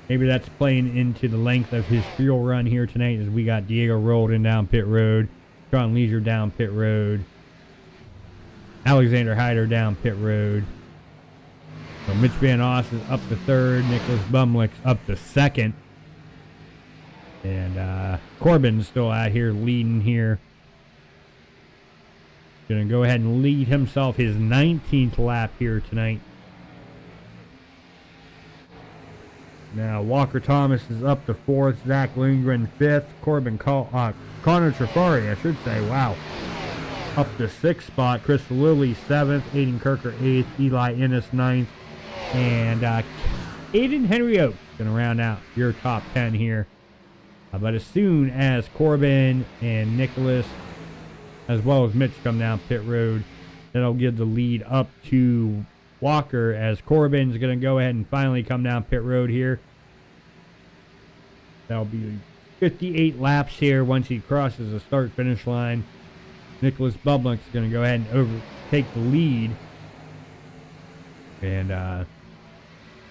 Maybe that's playing into the length of his fuel run here tonight as we got Diego Roldan down pit road, Sean Leisure down pit road, Alexander Hyder down pit road. So Mitch Van Oss is up to third. Nicholas Bumlick's up to second. And Corbin's still out here leading here. Going to go ahead and lead himself his 19th lap here tonight. Now Walker Thomas is up to fourth. Zack Lindgren fifth. Connor Trafari, I should say. Wow. Up to sixth spot. Chris Lilly seventh. Aiden Kirker eighth. Eli Ennis ninth. And Aiden Henry Oaks going to round out your top 10 here. But as soon as Corbin and Nicholas, as well as Mitch, come down pit road, that'll give the lead up to Walker, as Corbin's going to go ahead and finally come down pit road here. That'll be 58 laps here once he crosses the start-finish line. Nicholas Bumlick's going to go ahead and overtake the lead. And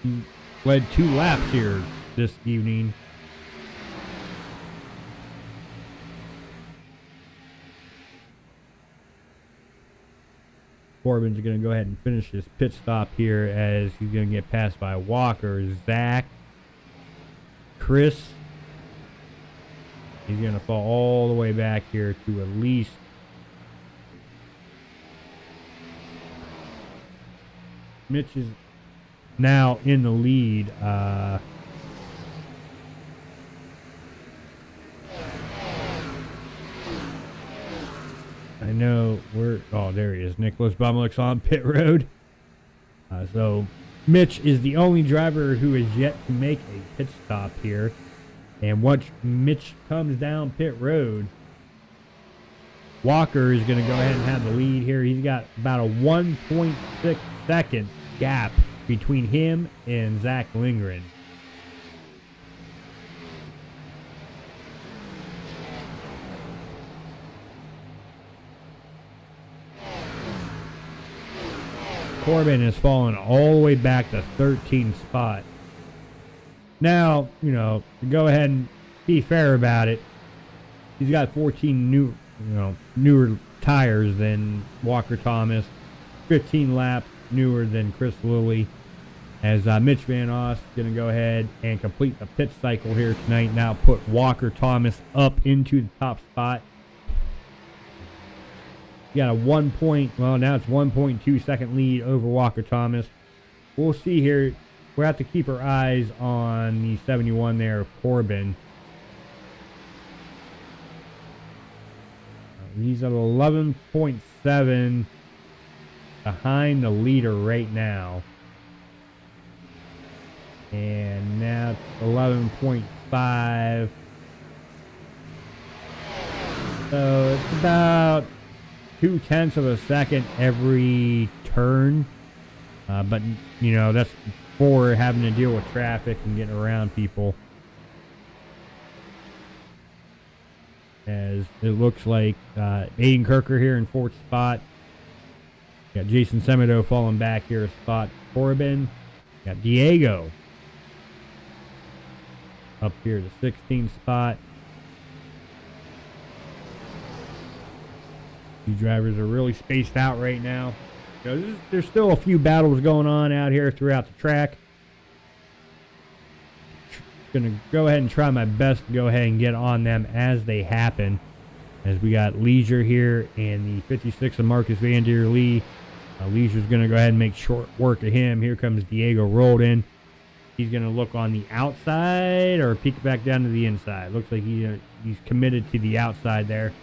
he led 2 laps here this evening. Corbin's going to go ahead and finish his pit stop here as he's going to get passed by Walker, Zach, Chris. He's going to fall all the way back here to at least Mitch is now in the lead. I know there he is. Nicholas Bumlick's on pit road. So Mitch is the only driver who is yet to make a pit stop here. And once Mitch comes down pit road, Walker is going to go ahead and have the lead here. He's got about a 1.6 second gap between him and Zack Lindgren. Corbin has fallen all the way back to 13th spot. Now, to go ahead and be fair about it, he's got 14 newer tires than Walker Thomas, 15 laps newer than Chris Lilly, as Mitch Van Oss is going to go ahead and complete the pit cycle here tonight. Now put Walker Thomas up into the top spot. You got a now it's 1.2 second lead over Walker Thomas. We'll see here. We'll have to keep our eyes on the 71 there of Corbin. He's at 11.7 behind the leader right now. And now it's 11.5. So it's about 0.2 of a second every turn. But, that's before having to deal with traffic and getting around people. As it looks like Aiden Kirker here in 4th spot. Got Jason Semedo falling back here a spot. Corbin. Got Diego up here to 16th spot. These drivers are really spaced out right now. There's still a few battles going on out here throughout the track. Going to go ahead and try my best to go ahead and get on them as they happen. As we got Leisure here and the 56 of Marcus Van Der Lee. Leisure's going to go ahead and make short work of him. Here comes Diego rolled in. He's going to look on the outside or peek back down to the inside. Looks like he's committed to the outside there.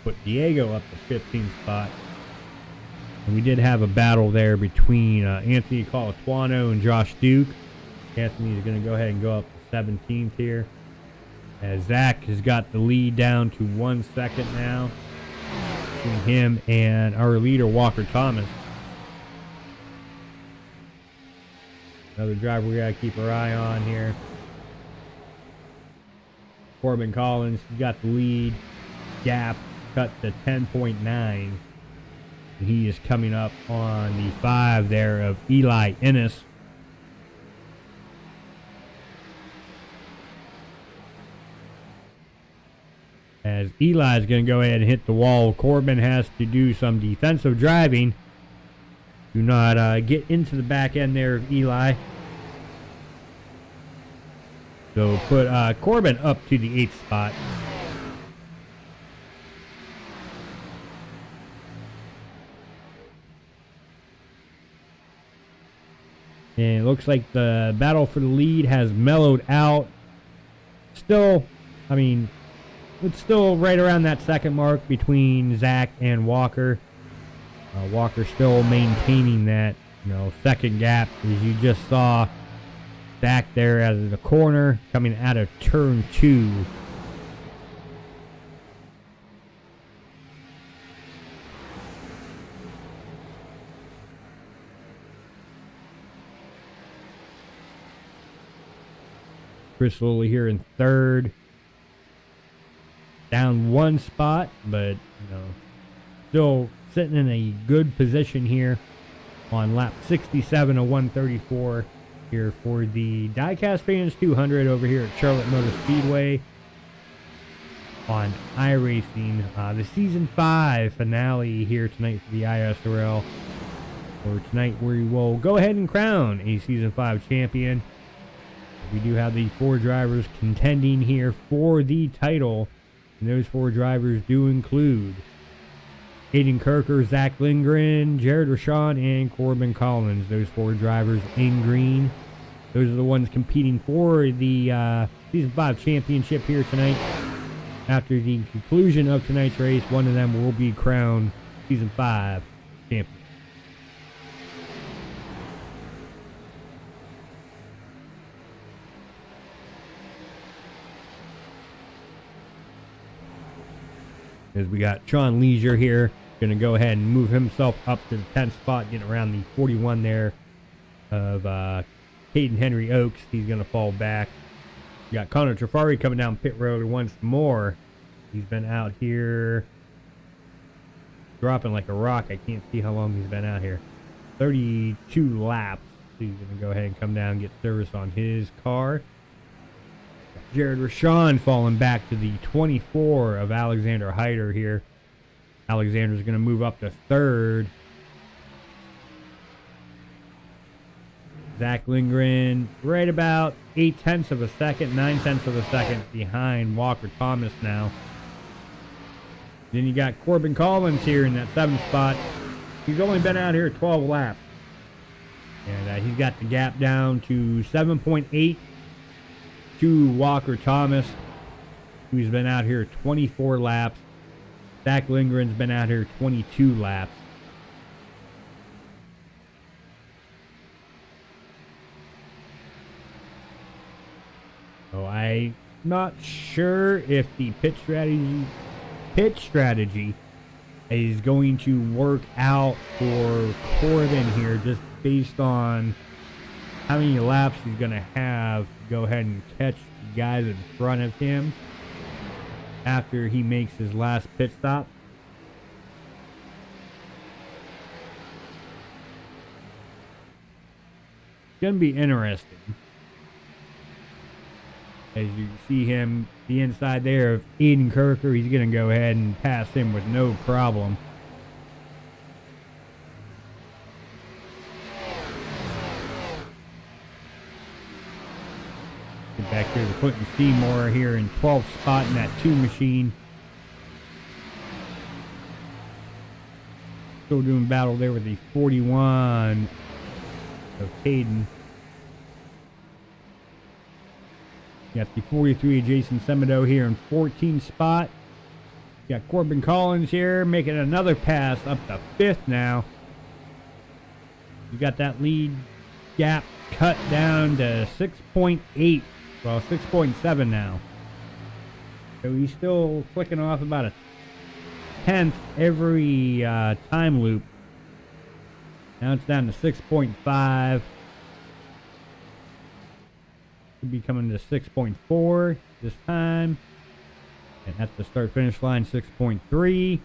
Put Diego up to 15th spot. And we did have a battle there between Anthony Colatuano and Josh Duke. Anthony is going to go ahead and go up to 17th here. As Zach has got the lead down to 1 second now between him and our leader, Walker Thomas. Another driver we got to keep our eye on here. Corbin Collins, he got the lead. Gap cut to 10.9. He is coming up on the 5 there of Eli Ennis. as Eli's going to go ahead and hit the wall. Corbin has to do some defensive driving. Do not get into the back end there of Eli. So put Corbin up to the 8th spot. And it looks like the battle for the lead has mellowed out. Still, I mean, it's still right around that second mark between Zack and Walker. Walker still maintaining that, second gap, as you just saw Zack there out of the corner coming out of turn 2. Chris Lilly here in 3rd. Down 1 spot, but still sitting in a good position here on lap 67 of 134 here for the Diecast Fans 200 over here at Charlotte Motor Speedway on iRacing. The Season 5 finale here tonight for the ISRL. For tonight we will go ahead and crown a Season 5 champion. We do have the 4 drivers contending here for the title, and those 4 drivers do include Aiden Kirker, Zack Lindgren, Jared Wishon, and Corbin Collins. Those 4 drivers in green. Those are the ones competing for the Season 5 championship here tonight. After the conclusion of tonight's race, one of them will be crowned Season 5 champion. As we got Sean Leisure here, going to go ahead and move himself up to the 10th spot, getting around the 41 there of Caden Henry Oaks. He's going to fall back. We got Connor Trafari coming down pit road once more. He's been out here dropping like a rock. I can't see how long he's been out here. 32 laps. So he's going to go ahead and come down and get service on his car. Jared Wishon falling back to the 24 of Alexander Hyder here. Alexander's going to move up to 3rd. Zack Lindgren right about 0.8 of a second, 0.9 of a second behind Walker Thomas now. Then you got Corbin Collins here in that 7th spot. He's only been out here 12 laps. And he's got the gap down to 7.8 to Walker Thomas, who's been out here 24 laps. Zack Lindgren's been out here 22 laps. So I'm not sure if the pitch strategy is going to work out for Corbin here, just based on how many laps he's going to have to go ahead and catch the guys in front of him after he makes his last pit stop. It's going to be interesting. As you see him, the inside there of Aiden Kirker, he's going to go ahead and pass him with no problem. Back here to Clinton Seymour here in 12th spot in that 2 machine. Still doing battle there with the 41 of Caden. Got the 43 of Jason Semedo here in 14th spot. Got Corbin Collins here making another pass up to 5th now. You got that lead gap cut down to 6.8. Well, 6.7 now. So he's still clicking off about a 1/10 every time loop. Now it's down to 6.5. Could be coming to 6.4 this time. And at the start-finish line, 6.3.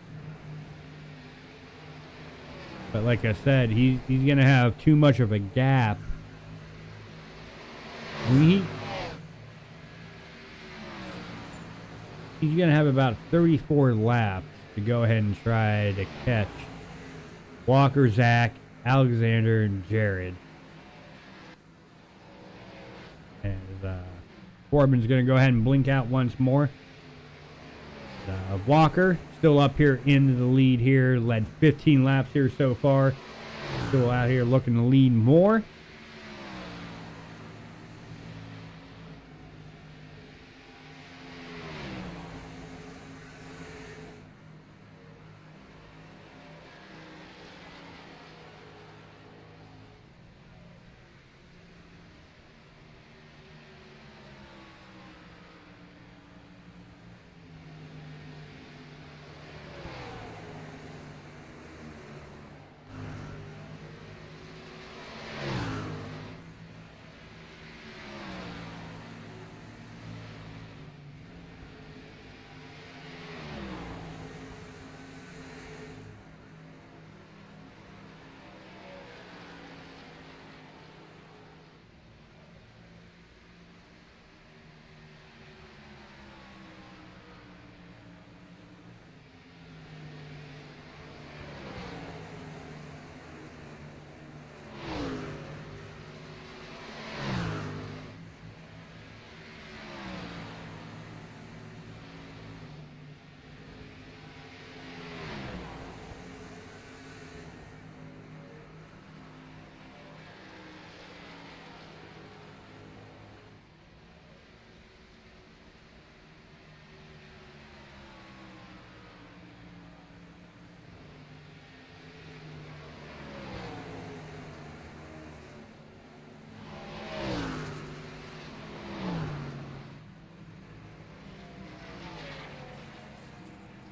But like I said, he's going to have too much of a gap. he's going to have about 34 laps to go ahead and try to catch Walker, Zach, Alexander, and Jared. As Corbin's going to go ahead and blink out once more. Walker still up here into the lead here. Led 15 laps here so far. Still out here looking to lead more.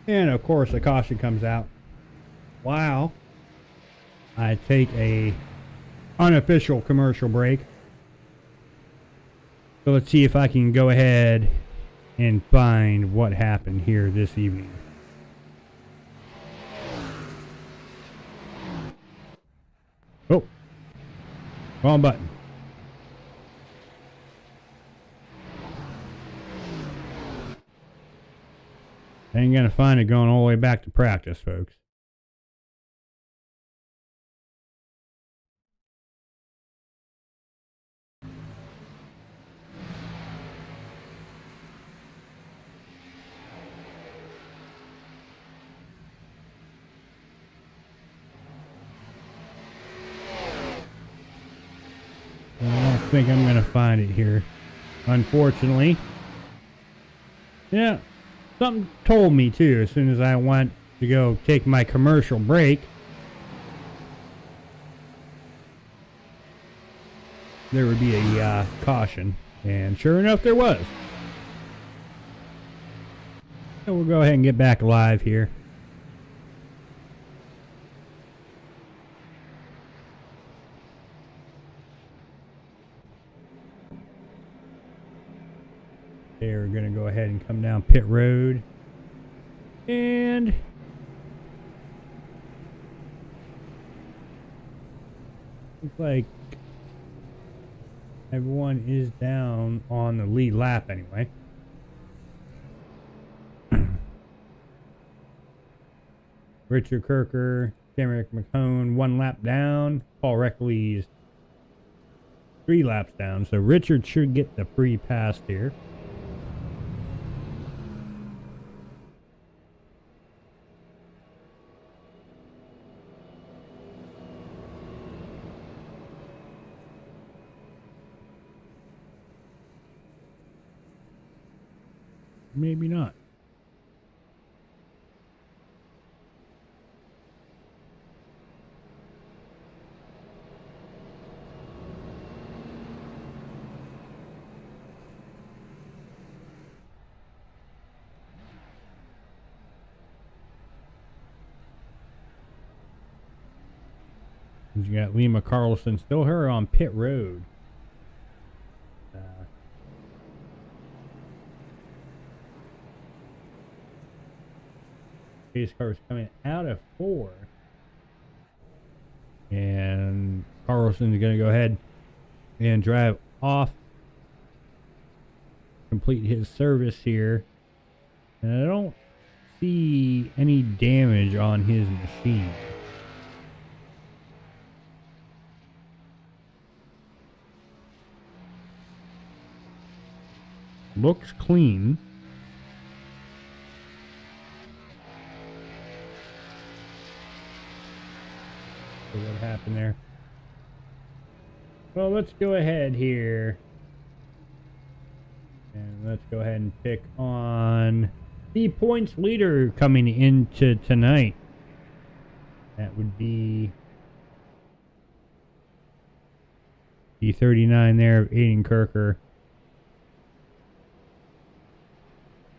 And of course the caution comes out. Wow. I take a unofficial commercial break. So let's see if I can go ahead and find what happened here this evening. Oh. Wrong button. Ain't gonna find it going all the way back to practice, folks. I don't think I'm gonna find it here, unfortunately. Yeah. Something told me too, as soon as I went to go take my commercial break, there would be a caution, and sure enough there was. So we'll go ahead and get back live here. Okay, we're going to go ahead and come down pit road. And looks like everyone is down on the lead lap anyway. Richard Kirker, Cameron McCone, 1 lap down. Paul Reckley's 3 laps down. So Richard should get the free pass here. Maybe not. You got Lima Carlson still here on pit road. Pace car's coming out of 4. And Carlson's going to go ahead and drive off. Complete his service here. And I don't see any damage on his machine. Looks clean. So what happened there? Well, let's go ahead here. And let's go ahead and pick on the points leader coming into tonight. That would be the 39 there of Aiden Kirker.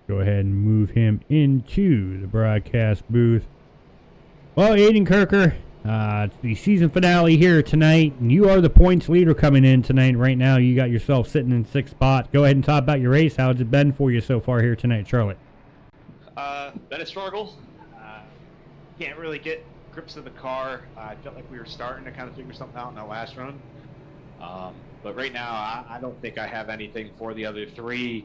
Go ahead and move him into the broadcast booth. Well, Aiden Kirker, it's the season finale here tonight, and you are the points leader coming in tonight. Right now, you got yourself sitting in 6th spot. Go ahead and talk about your race. How's it been for you so far here tonight, Charlotte? Been a struggle. Can't really get grips of the car. I felt like we were starting to kind of figure something out in the last run. But right now, I don't think I have anything for the other three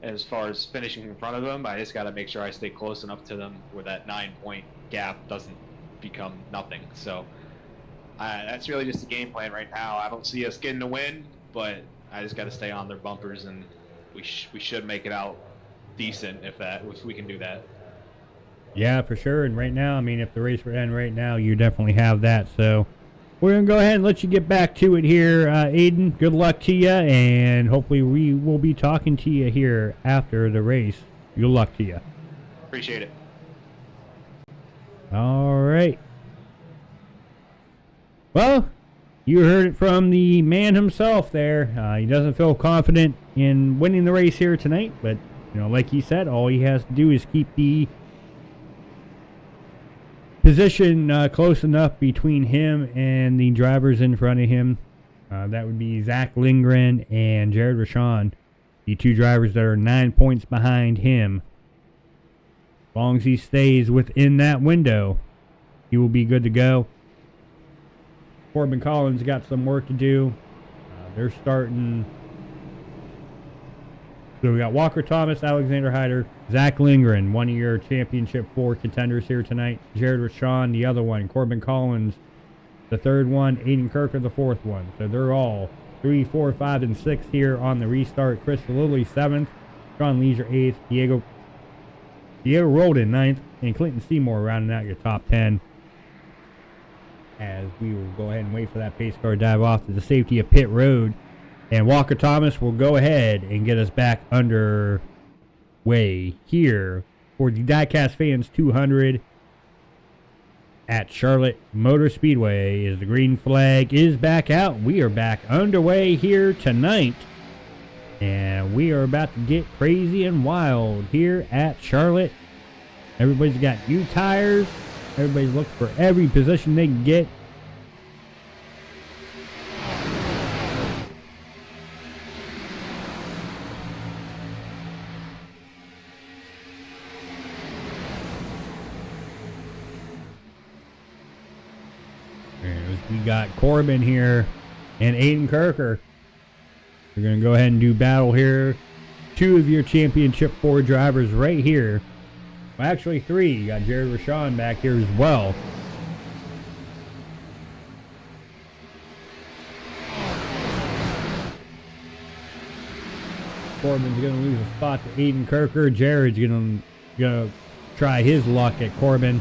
as far as finishing in front of them. I just got to make sure I stay close enough to them where that 9-point gap doesn't become nothing. So that's really just the game plan right now. I don't see us getting the win, but I just got to stay on their bumpers, and we should make it out decent if we can do that. Yeah, for sure. And right now, I mean, if the race were to end right now, you definitely have that. So we're going to go ahead and let you get back to it here, Aiden. Good luck to you, and hopefully we will be talking to you here after the race. Good luck to you. Appreciate it. All right. Well, you heard it from the man himself there. He doesn't feel confident in winning the race here tonight, but, you know, like he said, all he has to do is keep the position close enough between him and the drivers in front of him. That would be Zack Lindgren and Wishon, the two drivers that are 9 points behind him. As long as he stays within that window, he will be good to go. Corbin Collins got some work to do. They're starting. So we got Walker Thomas, Alexander Hyder, Zack Lindgren, one of your championship 4 contenders here tonight. Wishon, the other one. Corbin Collins, the third one. Aiden Kirker, the fourth one. So they're all 3, 4, 5, and 6 here on the restart. Chris Lilly, 7th. Sean Leisure, 8th. Diego rolled in 9th. And Clinton Seymour rounding out your top 10. As we will go ahead and wait for that pace car to dive off to the safety of pit road. And Walker Thomas will go ahead and get us back underway here for the Diecast Fans 200 at Charlotte Motor Speedway. As the green flag is back out, we are back underway here tonight. And we are about to get crazy and wild here at Charlotte. Everybody's got new tires. Everybody's looking for every position they can get. We got Corbin here and Aiden Kirker. We're going to go ahead and do battle here. 2 of your championship 4 drivers right here. Well, actually 3. You got Wishon back here as well. Corbin's going to lose a spot to Aiden Kirker. Jared's going to try his luck at Corbin.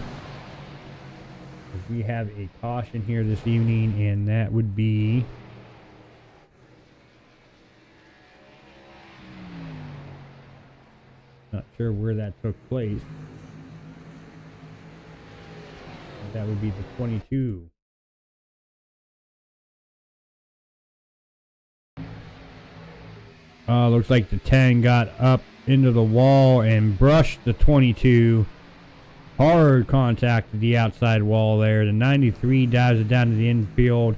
We have a caution here this evening, and that would be not sure where that took place. That would be the 22. Looks like the 10 got up into the wall and brushed the 22. Hard contact to the outside wall there. The 93 dives it down to the infield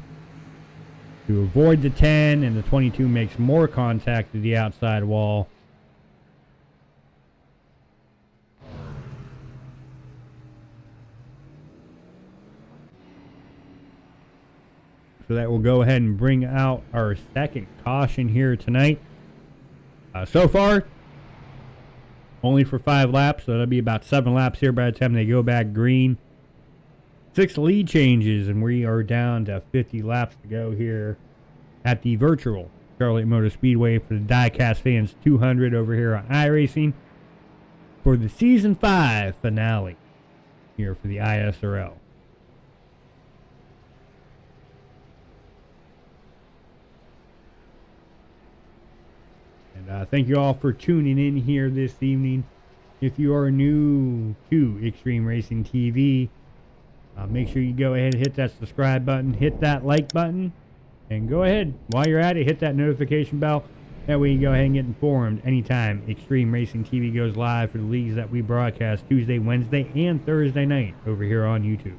to avoid the 10, and the 22 makes more contact to the outside wall. So that will go ahead and bring out our second caution here tonight. So far, only for 5 laps, so that'll be about 7 laps here by the time they go back green. 6 lead changes, and we are down to 50 laps to go here at the virtual Charlotte Motor Speedway for the Diecast Fans 200 over here on iRacing for the Season 5 finale here for the ISRL. And thank you all for tuning in here this evening. If you are new to Extreme Racing TV, make sure you go ahead and hit that subscribe button, hit that like button, and go ahead, while you're at it, hit that notification bell. That way you go ahead and get informed anytime Extreme Racing TV goes live for the leagues that we broadcast Tuesday, Wednesday, and Thursday night over here on YouTube.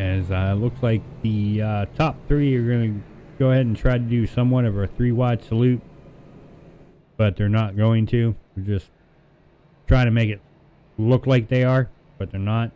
As looks like the top 3 are going to go ahead and try to do somewhat of a 3-wide salute, but they're not going to. They're just trying to make it look like they are, but they're not.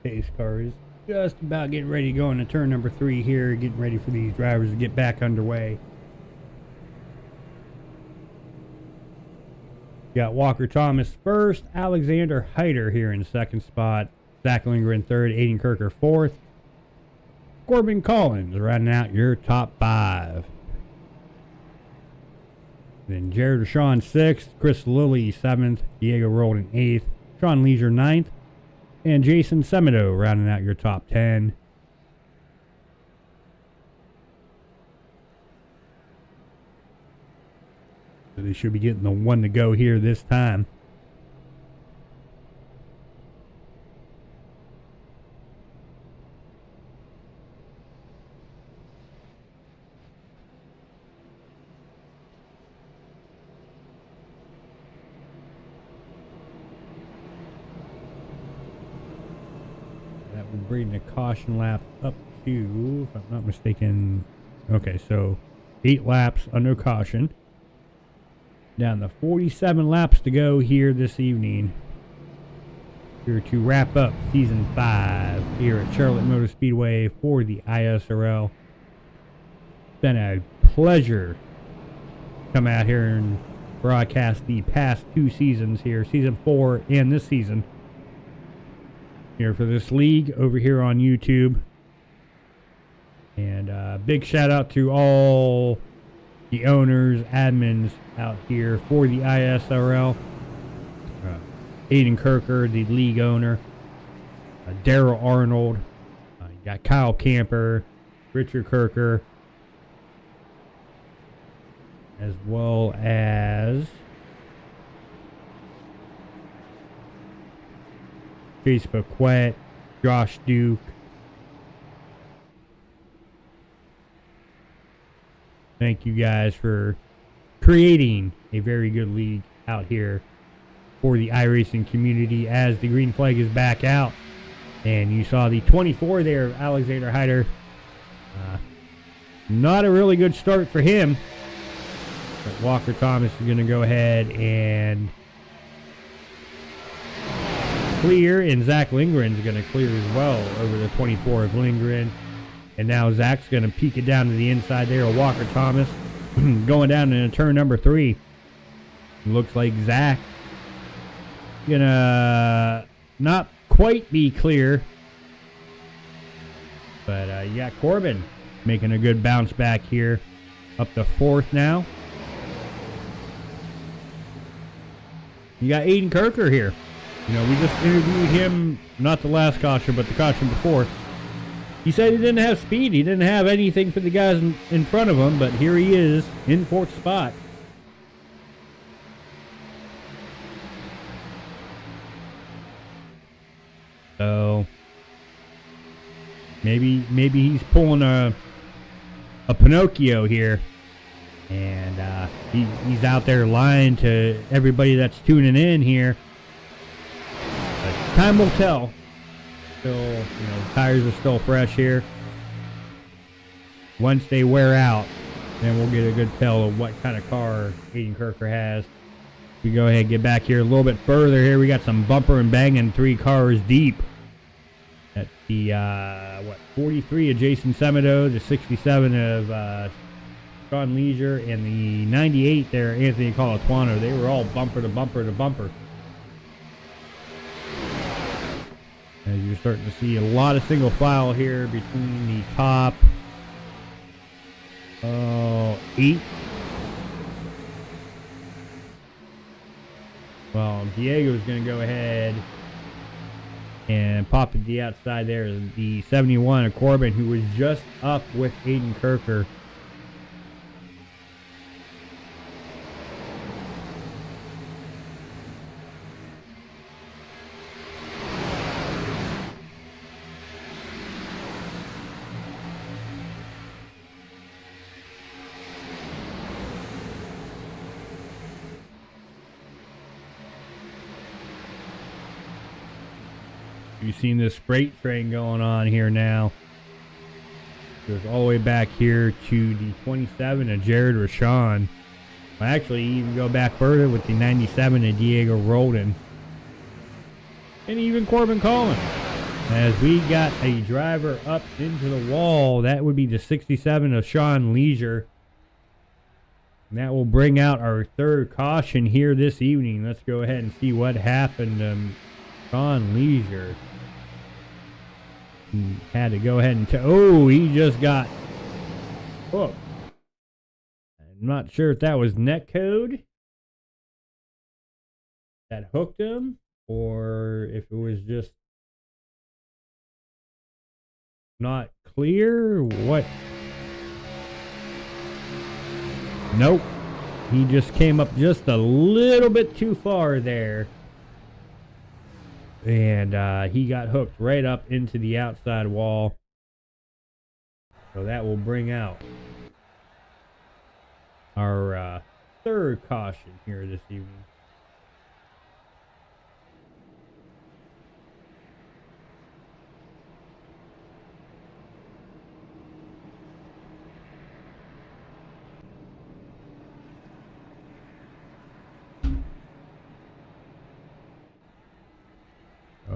Pace car is just about getting ready to go into turn number 3 here, getting ready for these drivers to get back underway. Got Walker Thomas first, Alexander Hyder here in second spot, Zack Lindgren third, Aiden Kirker fourth, Corbin Collins rounding out your top 5. Then Jared Wishon 6th, Chris Lilly 7th, Diego Roldan 8th, Sean Leisure 9th, and Jason Semedo rounding out your top 10. So they should be getting the 1 to go here this time. Bring the caution lap up to, if I'm not mistaken, okay, so 8 laps under caution. Down to 47 laps to go here this evening. Here to wrap up Season 5 here at Charlotte Motor Speedway for the ISRL. It's been a pleasure to come out here and broadcast the past 2 seasons here, Season 4 and this season, here for this league over here on YouTube. And big shout out to all the owners, admins out here for the ISRL. Aiden Kirker, the league owner, Daryl Arnold, you got Kyle Camper, Richard Kirker, as well as Chase Paquette, Josh Duke. Thank you guys for creating a very good league out here for the iRacing community as the green flag is back out. And you saw the 24 there of Alexander Hyder. Not a really good start for him. But Walker Thomas is going to go ahead and clear, and Zack Lindgren is going to clear as well over the 24 of Lindgren. And now Zach's going to peek it down to the inside there of Walker Thomas. Going down into turn number 3. Looks like Zach gonna not quite be clear. But you got Corbin making a good bounce back here. Up to 4th now. You got Aiden Kirker here. You know, we just interviewed him, not the last caution, but the caution before. He said he didn't have speed. He didn't have anything for the guys in front of him, but here he is in 4th spot. So maybe he's pulling a Pinocchio here, and he's out there lying to everybody that's tuning in here. But time will tell. Still, you know, tires are still fresh here. Once they wear out, then we'll get a good tell of what kind of car Aiden Kirker has. We go ahead and get back here a little bit further here. We got some bumper and banging 3 cars deep. At the 43 of Jason Semedo, the 67 of Sean Leisure, and the 98 there, Anthony Colatuano. They were all bumper to bumper to bumper. As you're starting to see a lot of single file here between the top 8. Well, Diego's going to go ahead and pop at the outside there. The 71 of Corbin, who was just up with Aiden Kirker. You've seen this freight train going on here now. Goes all the way back here to the 27 of Jared Wishon. Well, actually, even go back further with the 97 of Diego Roldan. And even Corbin Collins. As we got a driver up into the wall, that would be the 67 of Sean Leisure. And that will bring out our 3rd caution here this evening. Let's go ahead and see what happened to Sean Leisure. He had to go ahead and he just got hooked. I'm not sure if that was netcode that hooked him, or if it was just not clear. What? Nope. He just came up just a little bit too far there. And he got hooked right up into the outside wall. So that will bring out our 3rd caution here this evening.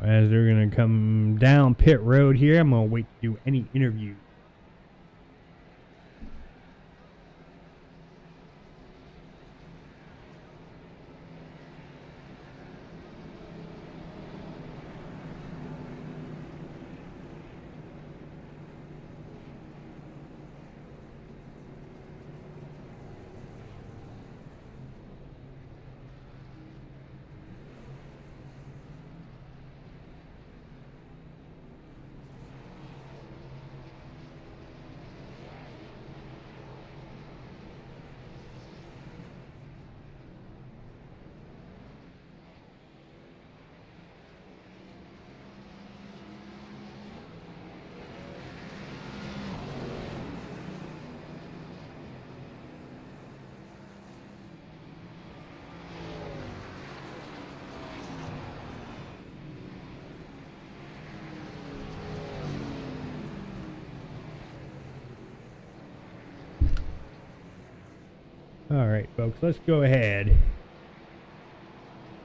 As they're going to come down pit road here, I'm going to wait to do any interviews. All right, folks, let's go ahead.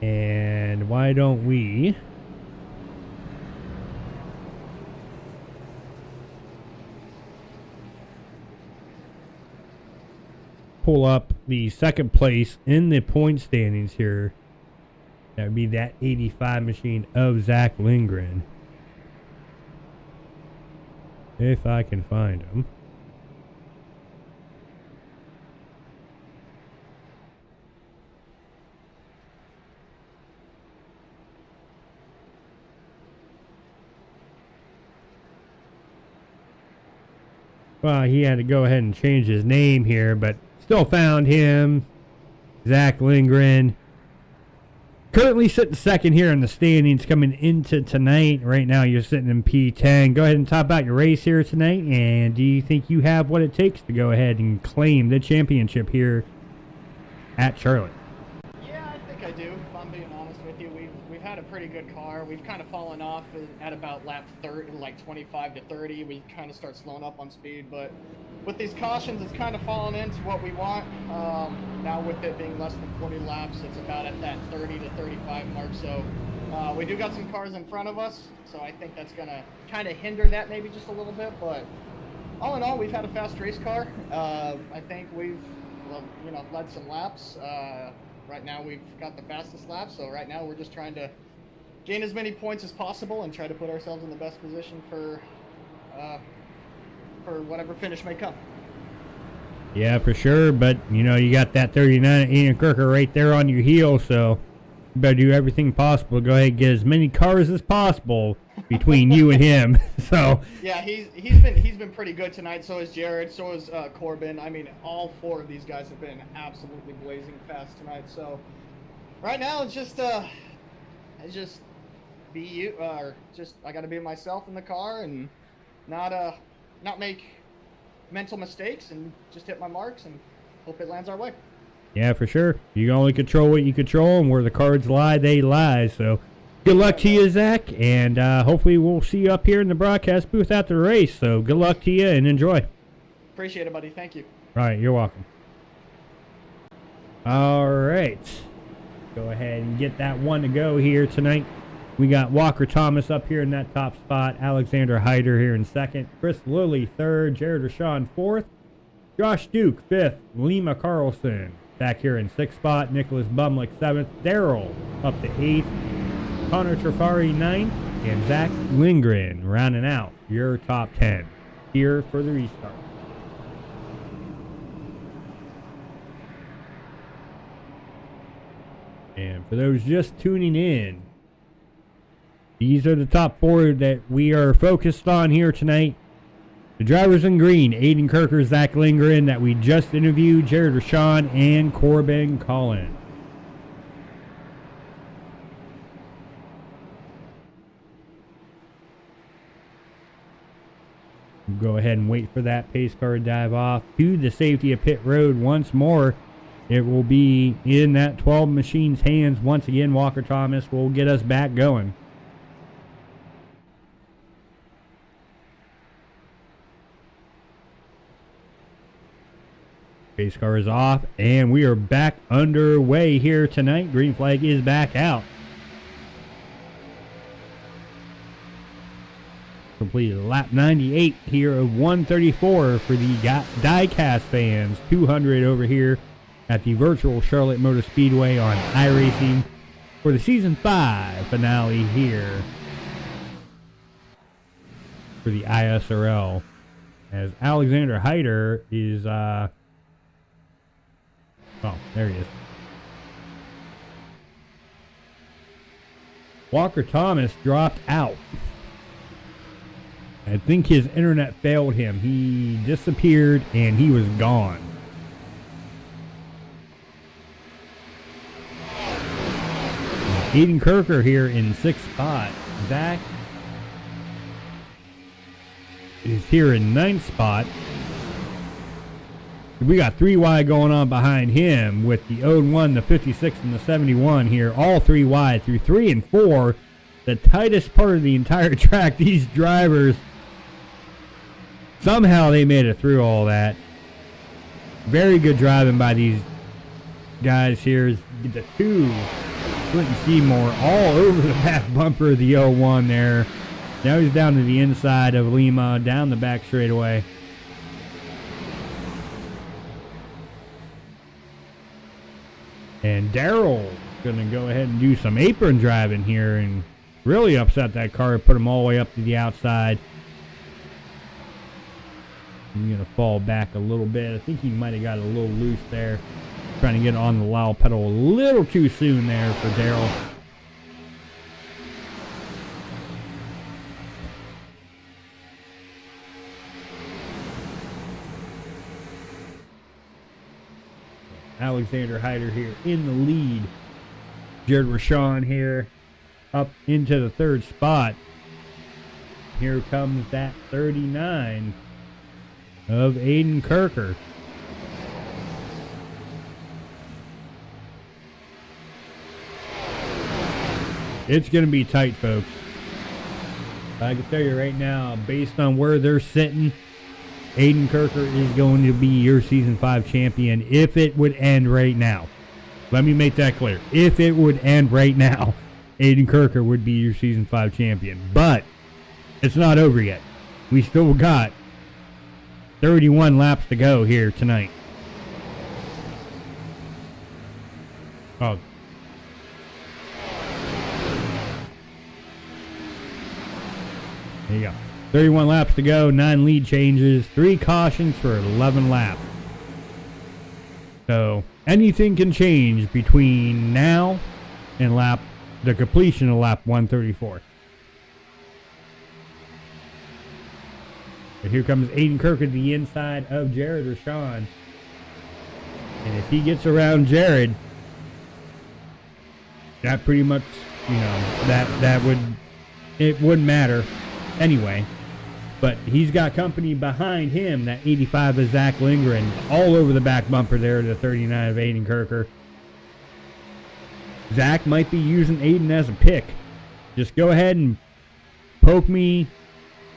And why don't we pull up the second place in the point standings here. That would be that 85 machine of Zack Lindgren. If I can find him. Well, he had to go ahead and change his name here, but still found him. Zack Lindgren. Currently sitting second here in the standings coming into tonight. Right now you're sitting in P10. Go ahead and top out your race here tonight. And do you think you have what it takes to go ahead and claim the championship here at Charlotte? Yeah, I think I do. If I'm being honest with you, we've had a pretty good car. We've kind of fallen off at about lap 30, like 25 to 30. We kind of start slowing up on speed, but with these cautions, it's kind of fallen into what we want. Now with it being less than 40 laps, it's about at that 30 to 35 mark. So we do got some cars in front of us, so I think that's gonna kind of hinder that maybe just a little bit. But all in all, we've had a fast race car. I think we've led some laps. Right now we've got the fastest lap, so right now we're just trying to gain as many points as possible and try to put ourselves in the best position for whatever finish may come. Yeah, for sure, but you got that 39 Aiden Kirker right there on your heel, so you better do everything possible. Go ahead and get as many cars as possible between you and him. So yeah, he's been pretty good tonight. So is Jared. So is Corbin. I mean, all four of these guys have been absolutely blazing fast tonight. So right now it's just be you, or just I got to be myself in the car and not make mental mistakes and just hit my marks and hope it lands our way. Yeah, for sure. You can only control what you control, and where the cards lie, they lie. So good luck to you, Zach, and hopefully we'll see you up here in the broadcast booth after the race. So good luck to you and enjoy. Appreciate it, buddy. Thank you. All right, you're welcome. All right. Go ahead and get that one to go here tonight. We got Walker Thomas up here in that top spot. Alexander Hyder here in second. Chris Lilly third. Jared Wishon fourth. Josh Duke fifth. Lima Carlson back here in sixth spot. Nicholas Bumlick seventh. Daryl up to eighth. Connor Trafari ninth. And Zack Lindgren rounding out your top 10 here for the restart. And for those just tuning in, these are the top four that we are focused on here tonight. The drivers in green, Aiden Kirker, Zack Lindgren, that we just interviewed, Jared Wishon, and Corbin Collins. Go ahead and wait for that pace car to dive off to the safety of pit road once more. It will be in that 12 machine's hands once again. Walker Thomas will get us back going. Pace car is off, and we are back underway here tonight. Green flag is back out. Completed lap 98 here of 134 for the diecast fans. 200 over here at the virtual Charlotte Motor Speedway on iRacing for the Season 5 finale here for the ISRL. As Alexander Hyder is... Oh, there he is. Walker Thomas dropped out. I think his internet failed him. He disappeared and he was gone. Aiden Kirker here in sixth spot. Zach is here in ninth spot. We got 3 wide going on behind him with the 01, the 56, and the 71 here. All 3 wide through 3 and 4. The tightest part of the entire track. These drivers, somehow they made it through all that. Very good driving by these guys here is the two Clinton Seymour all over the back bumper of the 01 there. Now he's down to the inside of Lima, down the back straightaway. And Darrell going to go ahead and do some apron driving here and really upset that car, put him all the way up to the outside. He's going to fall back a little bit. I think he might have got a little loose there. Trying to get on the loud pedal a little too soon there for Darrell. Alexander Hyder here in the lead. Jared Wishon here up into the third spot. Here comes that 39 of Aiden Kirker. It's going to be tight, folks. I can tell you right now, based on where they're sitting, Aiden Kirker is going to be your Season 5 champion if it would end right now. Let me make that clear. If it would end right now, Aiden Kirker would be your Season 5 champion. But it's not over yet. We still got 31 laps to go here tonight. Oh. There you go. 31 laps to go, 9 lead changes, 3 cautions for 11 laps. So anything can change between now and the completion of lap 134. But here comes Aiden Kirker to the inside of Jared Wishon. And if he gets around Jared, that pretty much, it wouldn't matter anyway. But he's got company behind him, that 85 of Zack Lindgren, all over the back bumper there, the 39 of Aiden Kirker. Zack might be using Aiden as a pick. Just go ahead and poke me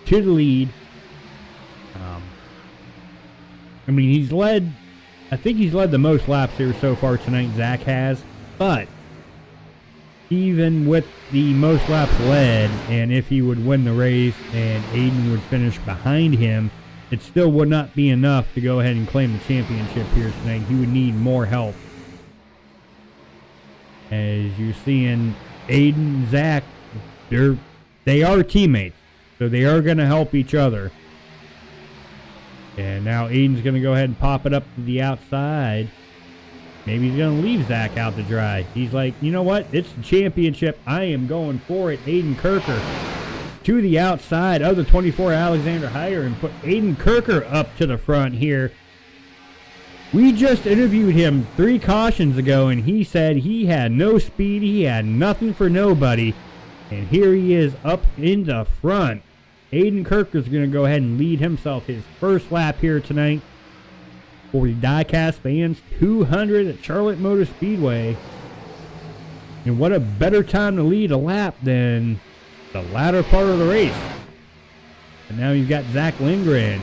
to the lead. I think he's led the most laps here so far tonight, Zack has. But even with the most laps led, and if he would win the race and Aiden would finish behind him, it still would not be enough to go ahead and claim the championship here tonight. He would need more help. As you're seeing, Aiden and Zack, they are teammates, so they are going to help each other. And now Aiden's going to go ahead and pop it up to the outside. Maybe he's going to leave Zack out to dry. He's like, you know what? It's the championship. I am going for it. Aiden Kirker to the outside of the 24 Alexander Hyder and put Aiden Kirker up to the front here. We just interviewed him 3 cautions ago, and he said he had no speed. He had nothing for nobody. And here he is up in the front. Aiden Kirker's going to go ahead and lead himself his first lap here tonight for the Diecast Fans 200 at Charlotte Motor Speedway. And what a better time to lead a lap than the latter part of the race. And now he's got Zack Lindgren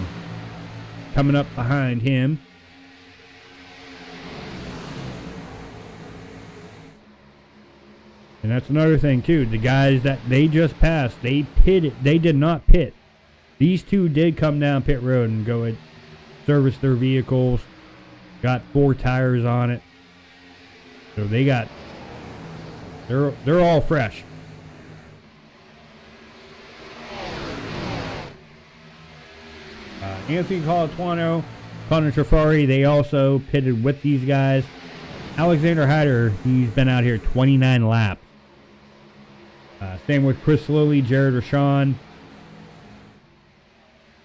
coming up behind him. And that's another thing too. The guys that they just passed, they did not pit. These two did come down pit road and go and service their vehicles. Got 4 tires on it. So they're all fresh. Anthony Colatuano, Connor Trafari, they also pitted with these guys. Alexander Hyder, he's been out here 29 laps. Same with Chris Lilly, Jared Wishon,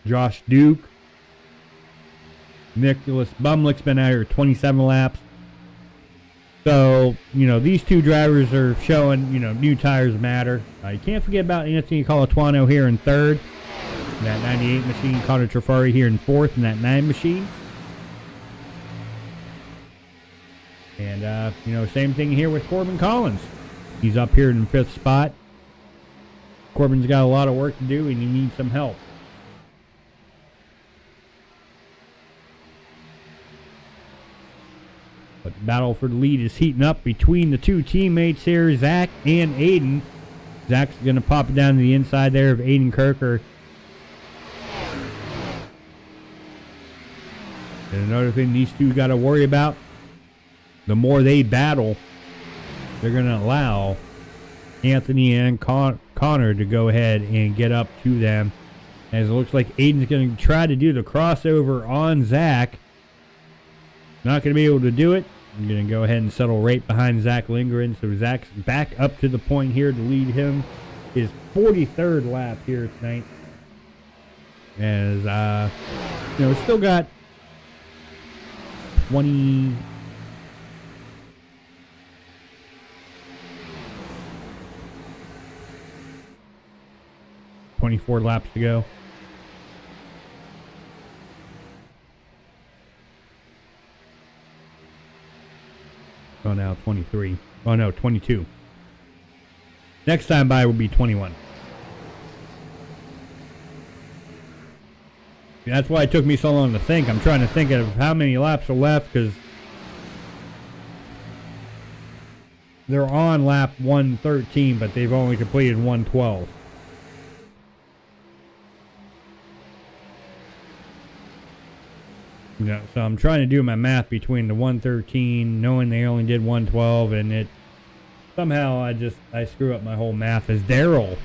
Josh Duke. Nicholas Bumlick's been out here 27 laps. So, these two drivers are showing, new tires matter. You can't forget about Anthony Colatuano here in third. In that 98 machine. Connor Trafari here in fourth in that 9 machine. And, same thing here with Corbin Collins. He's up here in 5th spot. Corbin's got a lot of work to do, and he needs some help. But the battle for the lead is heating up between the two teammates here, Zack and Aiden. Zack's going to pop it down to the inside there of Aiden Kirker. And another thing these two got to worry about, the more they battle, they're going to allow Anthony and Connor to go ahead and get up to them. As it looks like Aiden's going to try to do the crossover on Zack. Not going to be able to do it. I'm going to go ahead and settle right behind Zack Lindgren. So Zack's back up to the point here to lead him his 43rd lap here tonight. As, still got 24 laps to go. Oh, now 23. Oh, no, 22. Next time by will be 21. That's why it took me so long to think. I'm trying to think of how many laps are left because they're on lap 113, but they've only completed 112. So I'm trying to do my math between the 113, knowing they only did 112, and it somehow I screw up my whole math. As Daryl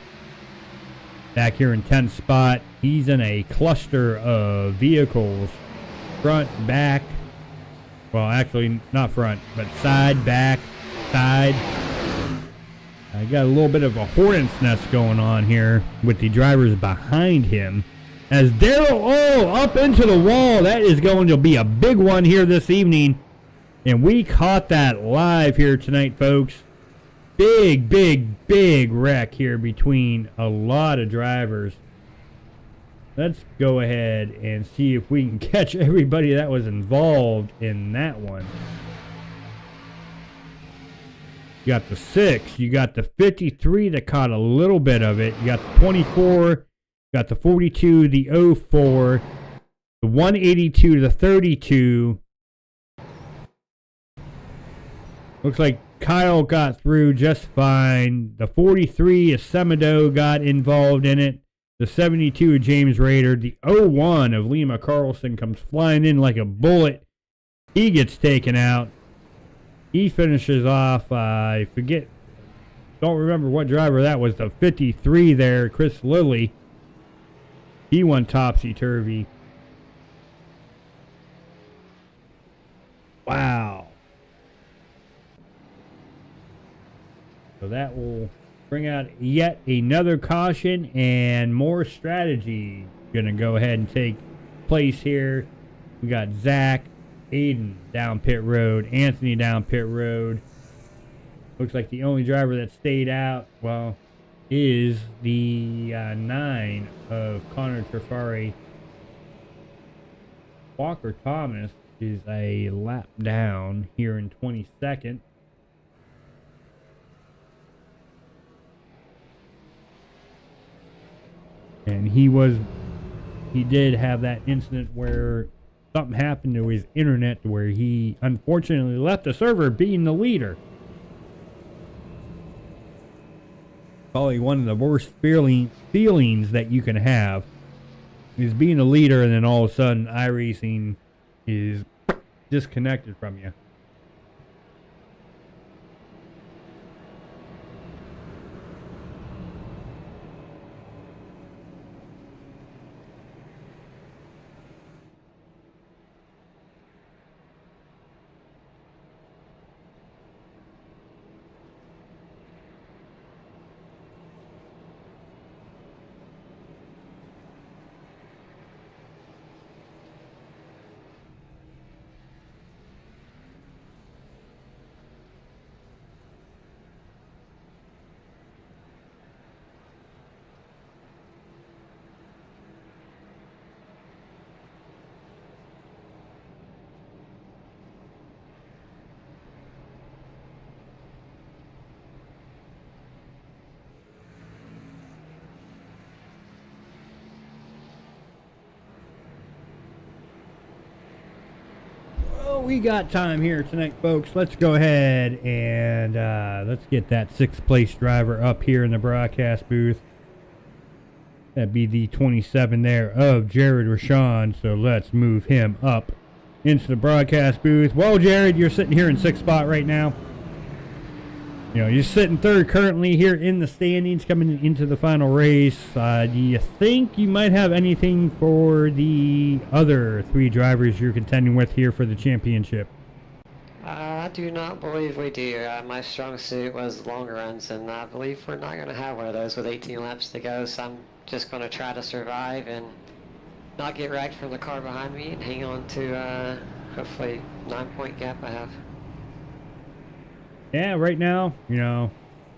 back here in 10th spot, he's in a cluster of vehicles, front, back. Well, actually not front, but side, back, side. I got a little bit of a hornet's nest going on here with the drivers behind him. As Daryl, up into the wall. That is going to be a big one here this evening. And we caught that live here tonight, folks. Big, big, big wreck here between a lot of drivers. Let's go ahead and see if we can catch everybody that was involved in that one. You got the 6. You got the 53 that caught a little bit of it. You got the 24. Got the 42, the 04, the 182, the 32. Looks like Kyle got through just fine. The 43, a Semedo got involved in it. The 72 of James Rader. The 01 of Lima Carlson comes flying in like a bullet. He gets taken out. He finishes off, I forget, don't remember what driver that was. The 53 there, Chris Lilly. He went topsy-turvy. Wow. So that will bring out yet another caution and more strategy going to go ahead and take place here. We got Zack, Aiden down pit road, Anthony down pit road. Looks like the only driver that stayed out, well, is the 9 of Connor Trafari. Walker Thomas is a lap down here in 22nd. And he did have that incident where something happened to his internet where he unfortunately left the server being the leader. Probably one of the worst feelings that you can have is being a leader and then all of a sudden iRacing is disconnected from you. we got time here tonight, folks. Let's go ahead and let's get that 6th place driver up here in the broadcast booth. That'd be the 27 there of Jared Wishon. So let's move him up into the broadcast booth. Well, Jared, you're sitting here in 6th spot right now. You know, you're sitting 3rd currently here in the standings coming into the final race. Do you think you might have anything for the other 3 drivers you're contending with here for the championship? I do not believe we do. My strong suit was long runs, and I believe we're not going to have one of those with 18 laps to go, so I'm just going to try to survive and not get wrecked from the car behind me and hang on to hopefully 9-point gap I have. Yeah, right now, you know,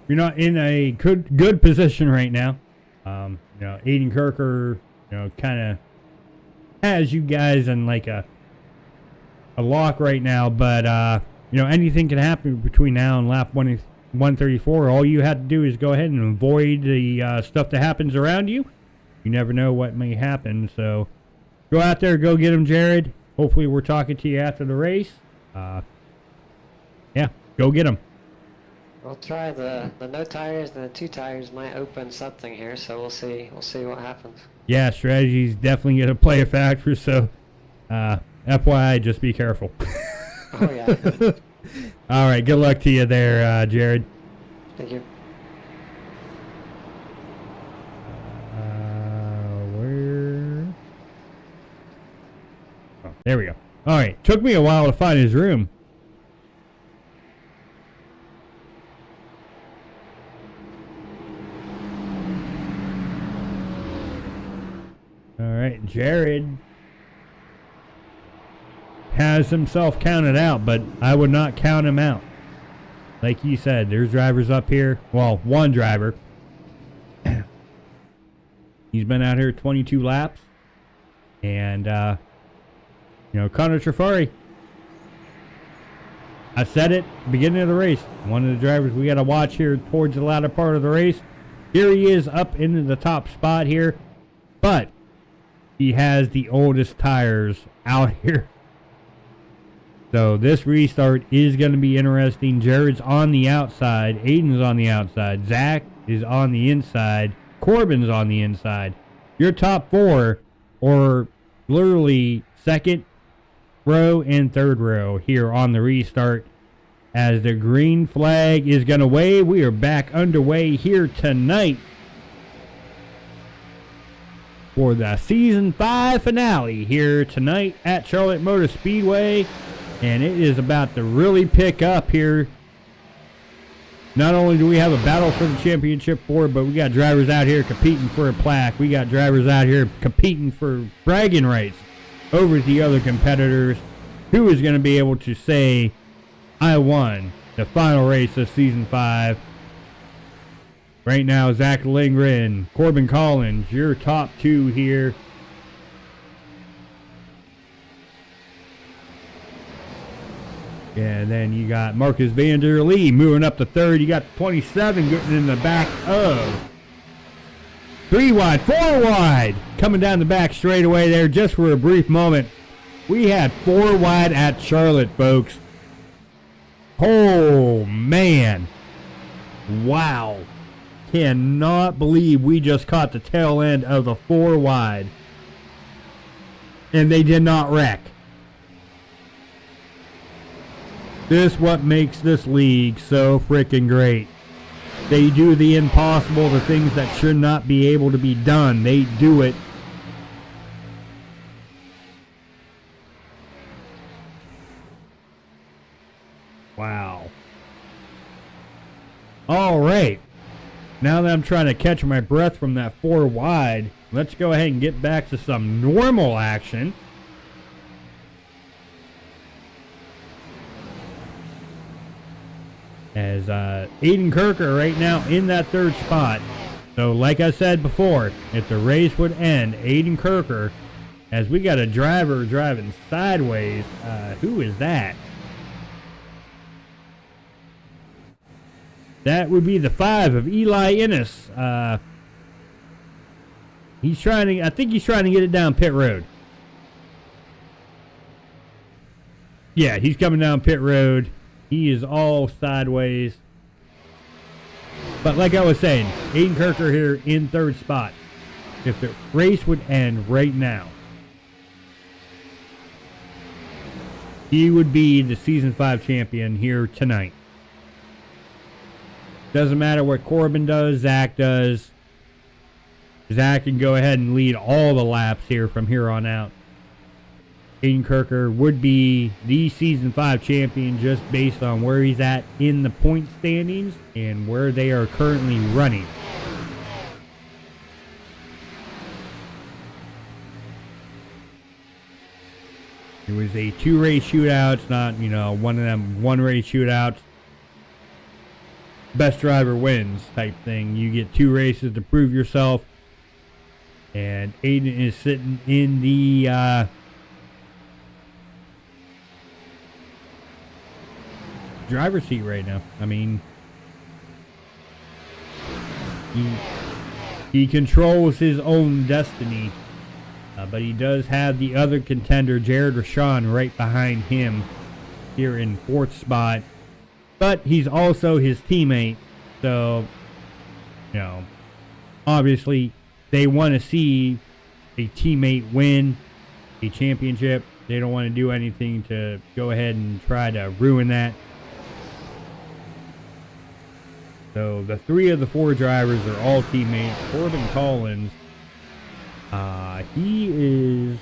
you're not in a good position right now. You know, Aiden Kirker, you know, kind of has you guys in like a lock right now, but you know, anything can happen between now and lap 134. All you have to do is go ahead and avoid the stuff that happens around you. You never know what may happen, so go out there, go get him, Jared. Hopefully we're talking to you after the race. Yeah, go get him. We'll try the no tires and the 2 tires might open something here, so we'll see what happens. Yeah, strategy's definitely going to play a factor, so FYI, just be careful. Oh, yeah. All right, good luck to you there, Jared. Thank you. Where? Oh, there we go. All right, took me a while to find his room. All right, Jared has himself counted out, but I would not count him out. Like you said, there's drivers up here. Well, one driver. He's been out here 22 laps. And, you know, Connor Trafari. I said it beginning of the race. One of the drivers we got to watch here towards the latter part of the race. Here he is up into the top spot here. But he has the oldest tires out here. So this restart is going to be interesting. Jared's on the outside. Aiden's on the outside. Zach is on the inside. Corbin's on the inside. Your top 4, or literally 2nd row and 3rd row here on the restart. As the green flag is going to wave, we are back underway here tonight for the Season 5 finale here tonight at Charlotte Motor Speedway. And it is about to really pick up here. Not only do we have a battle for the championship board, but we got drivers out here competing for a plaque. We got drivers out here competing for bragging rights over the other competitors. Who is going to be able to say, I won the final race of Season 5? Right now, Zack Lindgren, Corbin Collins, your top 2 here. And then you got Marcus Van Der Lee moving up to 3rd. You got 27 getting in the back of 3 wide, 4 wide. Coming down the back straightaway there just for a brief moment. We had 4 wide at Charlotte, folks. Oh, man. Wow. Cannot believe we just caught the tail end of the 4 wide. And they did not wreck. This what makes this league so freaking great. They do the impossible, the things that should not be able to be done. They do it. Wow. All right. Now that I'm trying to catch my breath from that 4 wide, let's go ahead and get back to some normal action. As Aiden Kirker right now in that 3rd spot. So like I said before, if the race would end, Aiden Kirker, as we got a driver driving sideways. Who is that? That would be the 5 of Eli Innes. He's trying to, I think he's trying to get it down pit road. Yeah, he's coming down pit road. He is all sideways. But like I was saying, Aiden Kirker here in third spot. If the race would end right now, he would be the Season 5 champion here tonight. Doesn't matter what Corbin does, Zack does. Zack can go ahead and lead all the laps here from here on out. Aiden Kirker would be the Season 5 champion just based on where he's at in the point standings and where they are currently running. It was a 2-race shootout. It's not, one of them 1-race shootouts. Best driver wins type thing. You get 2 races to prove yourself. And Aiden is sitting in the driver's seat right now. I mean, he controls his own destiny. But he does have the other contender, Wishon, right behind him here in 4th spot. But he's also his teammate. So, obviously they want to see a teammate win a championship. They don't want to do anything to go ahead and try to ruin that. So the 3 of the 4 drivers are all teammates. Corbin Collins, he is...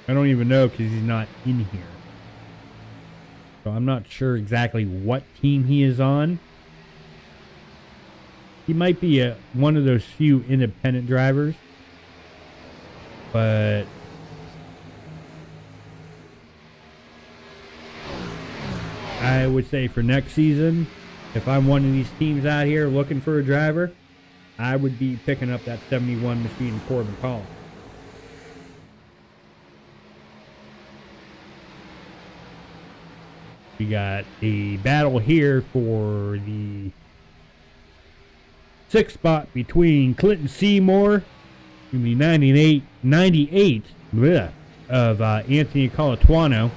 I don't even know because he's not in here. So I'm not sure exactly what team he is on. He might be one of those few independent drivers. But I would say for next season, if I'm one of these teams out here looking for a driver, I would be picking up that 71 machine Corbin Collins. We got a battle here for the 6th spot between Clinton Seymour and the 98 of Anthony Colatuano.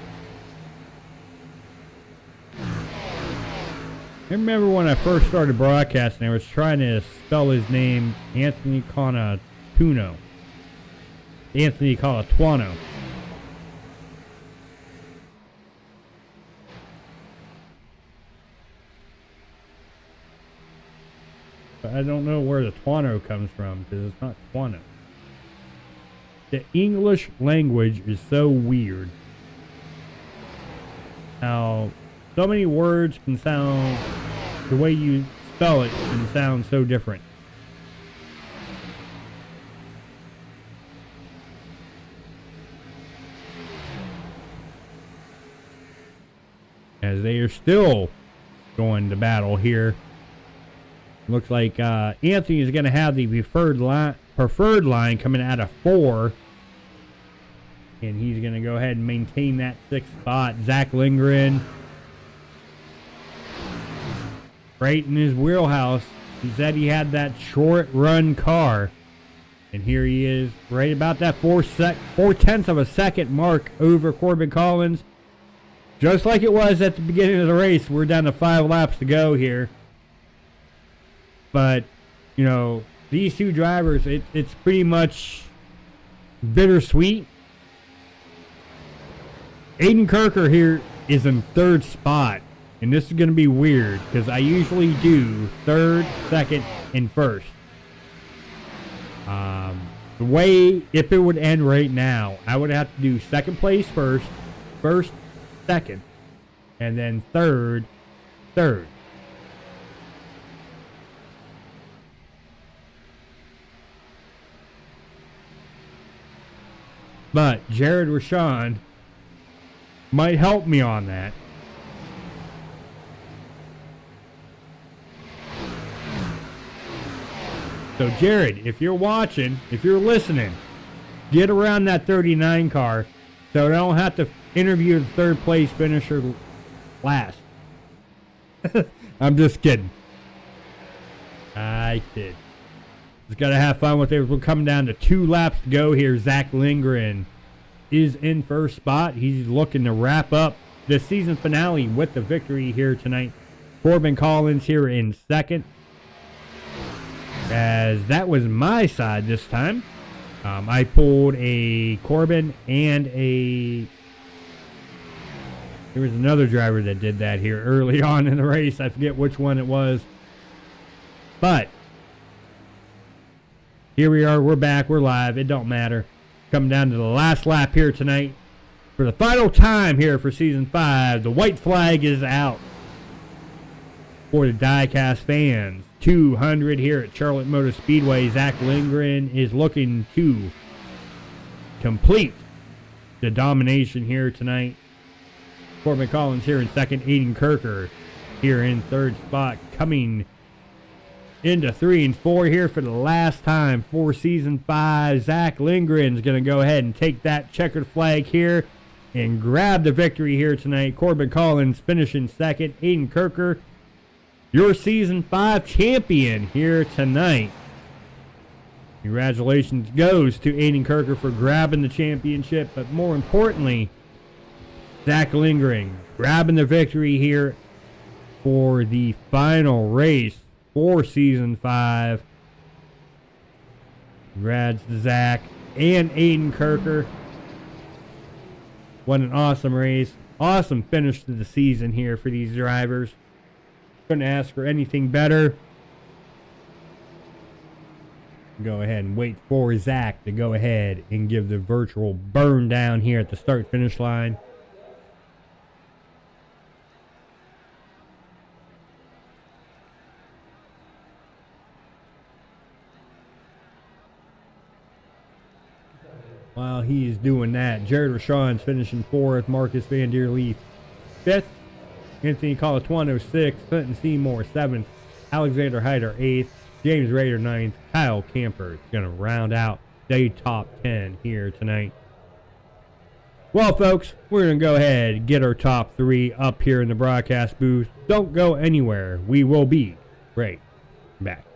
I remember when I first started broadcasting, I was trying to spell his name Anthony Colatuano. Anthony Colatuano. But I don't know where the Tuano comes from because it's not Tuano. The English language is so weird. How so many words can sound, the way you spell it can sound so different. As they are still going to battle here. Looks like Anthony is going to have the preferred line coming out of 4. And he's going to go ahead and maintain that 6th spot. Zack Lindgren, right in his wheelhouse. He said he had that short run car. And here he is, right about that 4/10 of a second mark over Corbin Collins. Just like it was at the beginning of the race. We're down to 5 laps to go here. But, these 2 drivers, it's pretty much bittersweet. Aiden Kirker here is in 3rd spot. And this is going to be weird because I usually do 3rd, 2nd, and 1st. The way, if it would end right now, I would have to do 2nd place first, 2nd, and then 3rd. But Wishon might help me on that. So Jared, if you're watching, if you're listening, get around that 39 car so I don't have to interview the 3rd place finisher last. I'm just kidding. I kid. Just got to have fun with it. We're coming down to 2 laps to go here. Zack Lindgren is in first spot. He's looking to wrap up the season finale with the victory here tonight. Corbin Collins here in second, as that was my side this time. I pulled a Corbin and there was another driver that did that here early on in the race. I forget which one it was. But here we are. We're back. We're live. It don't matter. Coming down to the last lap here tonight. For the final time here for Season 5, the white flag is out for the diecast fans. 200 here at Charlotte Motor Speedway. Zack Lindgren is looking to complete the domination here tonight. Corbin Collins here in second. Aiden Kirker here in third spot. Coming into 3 and 4 here for the last time for Season 5. Zack Lindgren's going to go ahead and take that checkered flag here and grab the victory here tonight. Corbin Collins finishing second. Aiden Kirker, your Season 5 champion here tonight. Congratulations goes to Aiden Kirker for grabbing the championship, but more importantly, Zack Lindgren grabbing the victory here for the final race for Season 5. Congrats to Zack and Aiden Kirker. What an awesome race. Awesome finish to the season here for these drivers. Couldn't ask for anything better. Go ahead and wait for Zack to go ahead and give the virtual burn down here at the start finish line. While he's doing that, Jared Wishon's finishing 4th, Marcus Van Der Leef 5th, Anthony Colatuano 6th, Clinton Seymour 7th, Alexander Hyder 8th, James Rader 9th, Kyle Camper is going to round out the top 10 here tonight. Well, folks, we're going to go ahead and get our top 3 up here in the broadcast booth. Don't go anywhere. We will be right back.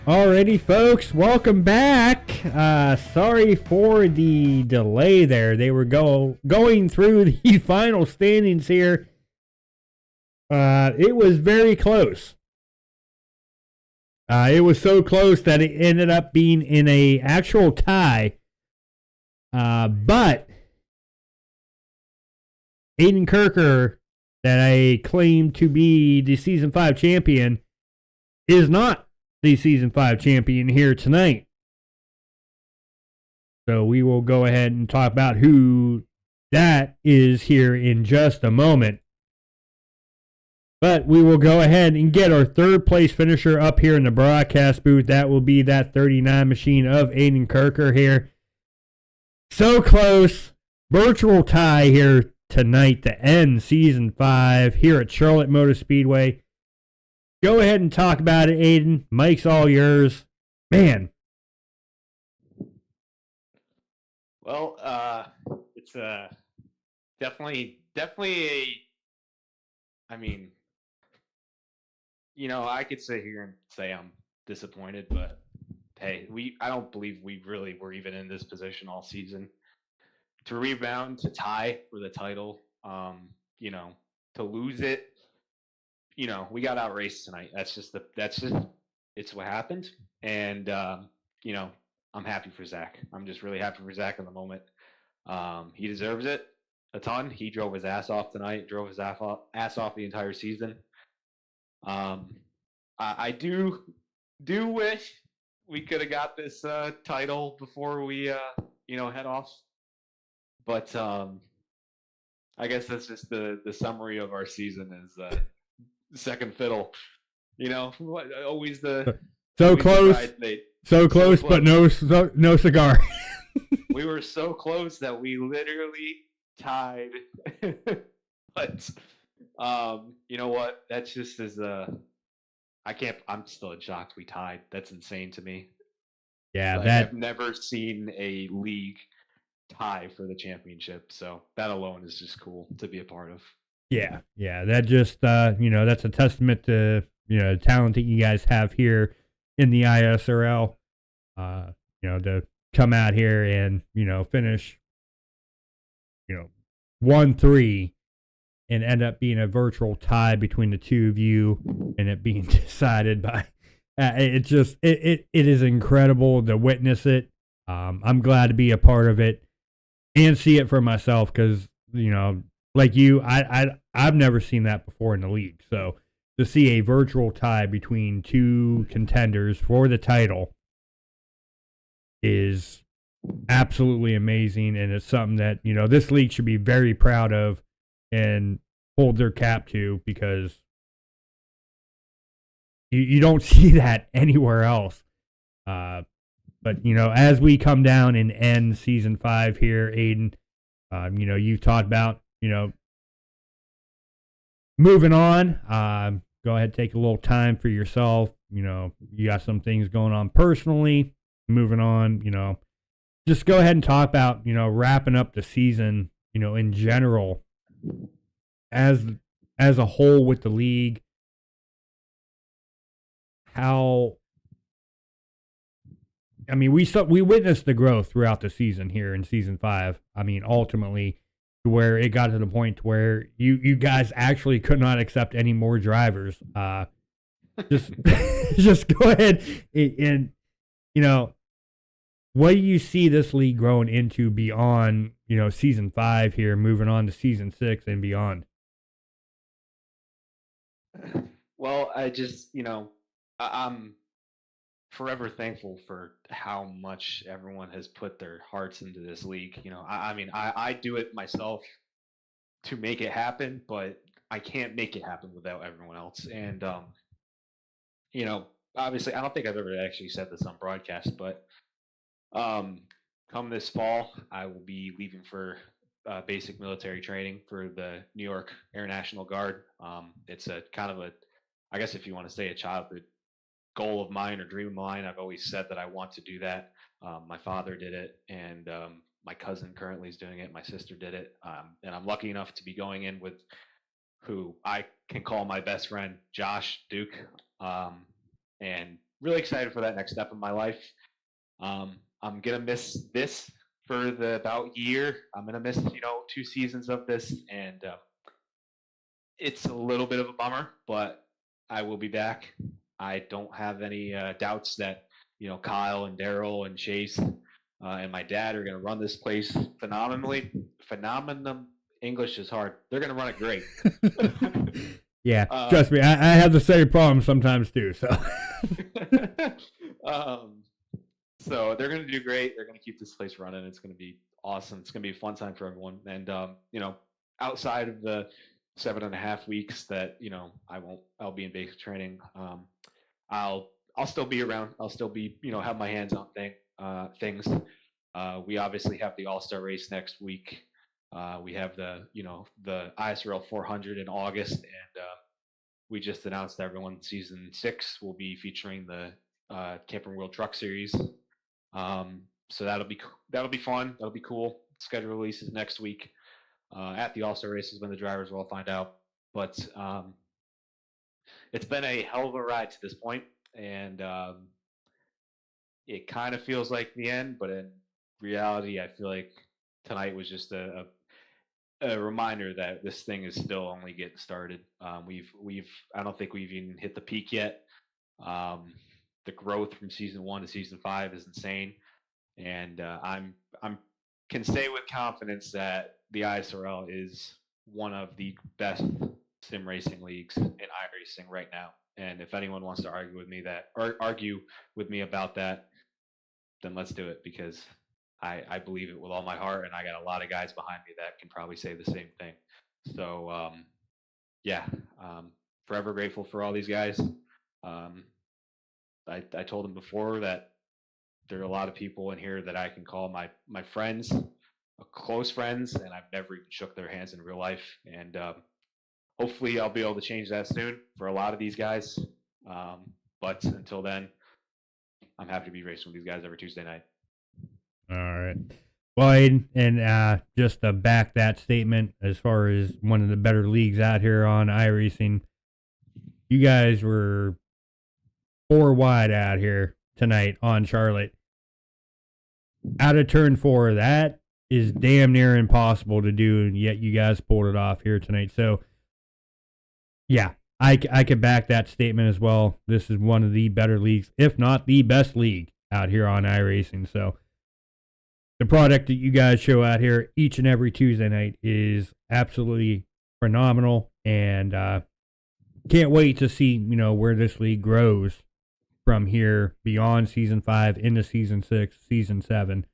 Alrighty, folks, welcome back. Sorry for the delay there. They were going through the final standings here. It was very close. It was so close that it ended up being in a actual tie. But Aiden Kirker, that I claim to be the Season 5 champion, is not the Season 5 champion here tonight. So we will go ahead and talk about who that is here in just a moment. But we will go ahead and get our third place finisher up here in the broadcast booth. That will be that 39 machine of Aiden Kirker here. So close. Virtual tie here tonight to end Season 5 here at Charlotte Motor Speedway. Go ahead and talk about it, Aiden. Mike's all yours. Man. Well, it's definitely a. I mean, I could sit here and say I'm disappointed, but hey, I don't believe we really were even in this position all season. To rebound, to tie for the title, to lose it, we got outraced tonight. It's what happened. And, I'm happy for Zach. I'm just really happy for Zach in the moment. He deserves it a ton. He drove his ass off tonight, drove his ass off the entire season. I do wish we could have got this title before we, head off. But I guess that's just the summary of our season is second fiddle. Always the so close, so close, but no cigar. We were so close that we literally tied. But you know what? That's just as I'm still in shock we tied. That's insane to me. Yeah, I've never seen a league tie for the championship, so that alone is just cool to be a part of. Yeah, that just that's a testament to the talent that you guys have here in the ISRL. To come out here and finish 1-3 and end up being a virtual tie between the two of you, and it being decided by it is incredible to witness it. I'm glad to be a part of it and see it for myself, because like you, I've never seen that before in the league. So to see a virtual tie between two contenders for the title is absolutely amazing, and it's something that this league should be very proud of and hold their cap to, because you don't see that anywhere else. But as we come down and end Season 5 here, Aiden, you've talked about moving on. Go ahead, take a little time for yourself. You got some things going on personally. Moving on, just go ahead and talk about wrapping up the season, in general, as a whole with the league. How, I mean, we witnessed the growth throughout the season here in Season 5. I mean, ultimately, to where it got to the point where you guys actually could not accept any more drivers. Just just go ahead and what do you see this league growing into beyond Season 5 here, moving on to Season 6 and beyond? Well, I just I'm forever thankful for how much everyone has put their hearts into this league. I do it myself to make it happen, but I can't make it happen without everyone else. And obviously, I don't think I've ever actually said this on broadcast, but come this fall, I will be leaving for basic military training for the New York Air National Guard. It's a kind of I guess if you want to say a childhood goal of mine or dream of mine. I've always said that I want to do that. My father did it, and my cousin currently is doing it. My sister did it, and I'm lucky enough to be going in with who I can call my best friend, Josh Duke. And really excited for that next step in my life. I'm gonna miss this for the about year. I'm gonna miss 2 seasons of this, and it's a little bit of a bummer, but I will be back. I don't have any doubts that Kyle and Daryl and Chase and my dad are going to run this place phenomenally. Phenomenum. English is hard. They're going to run it great. Yeah, trust me, I have the same problem sometimes too. So, so they're going to do great. They're going to keep this place running. It's going to be awesome. It's going to be a fun time for everyone. And outside of the 7.5 weeks that I'll be in basic training. I'll still be around. I'll still be have my hands on things. We obviously have the All-Star race next week. We have the ISRL 400 in August, and we just announced that everyone season 6 will be featuring the Camping World Truck Series. So that'll be fun. That'll be cool. Schedule releases next week. At the All-Star races when the drivers will all find out. But it's been a hell of a ride to this point, and it kind of feels like the end, but in reality, I feel like tonight was just a reminder that this thing is still only getting started. I don't think we've even hit the peak yet. The growth from season 1 to season 5 is insane, and I'm can say with confidence that the ISRL is one of the best sim racing leagues in iRacing right now. And if anyone wants to argue with me about that, then let's do it, because I believe it with all my heart, and I got a lot of guys behind me that can probably say the same thing. So forever grateful for all these guys. I told them before that there are a lot of people in here that I can call my friends, close friends, and I've never even shook their hands in real life. And hopefully I'll be able to change that soon for a lot of these guys. But until then, I'm happy to be racing with these guys every Tuesday night. all right. Well, Aiden, and just to back that statement, as far as one of the better leagues out here on iRacing, you guys were 4 wide out here tonight on Charlotte. Out of turn 4, that is damn near impossible to do, and yet you guys pulled it off here tonight. So, yeah, I could back that statement as well. This is one of the better leagues, if not the best league out here on iRacing. So, the product that you guys show out here each and every Tuesday night is absolutely phenomenal, and can't wait to see where this league grows from here beyond season 5 into season 6, season 7,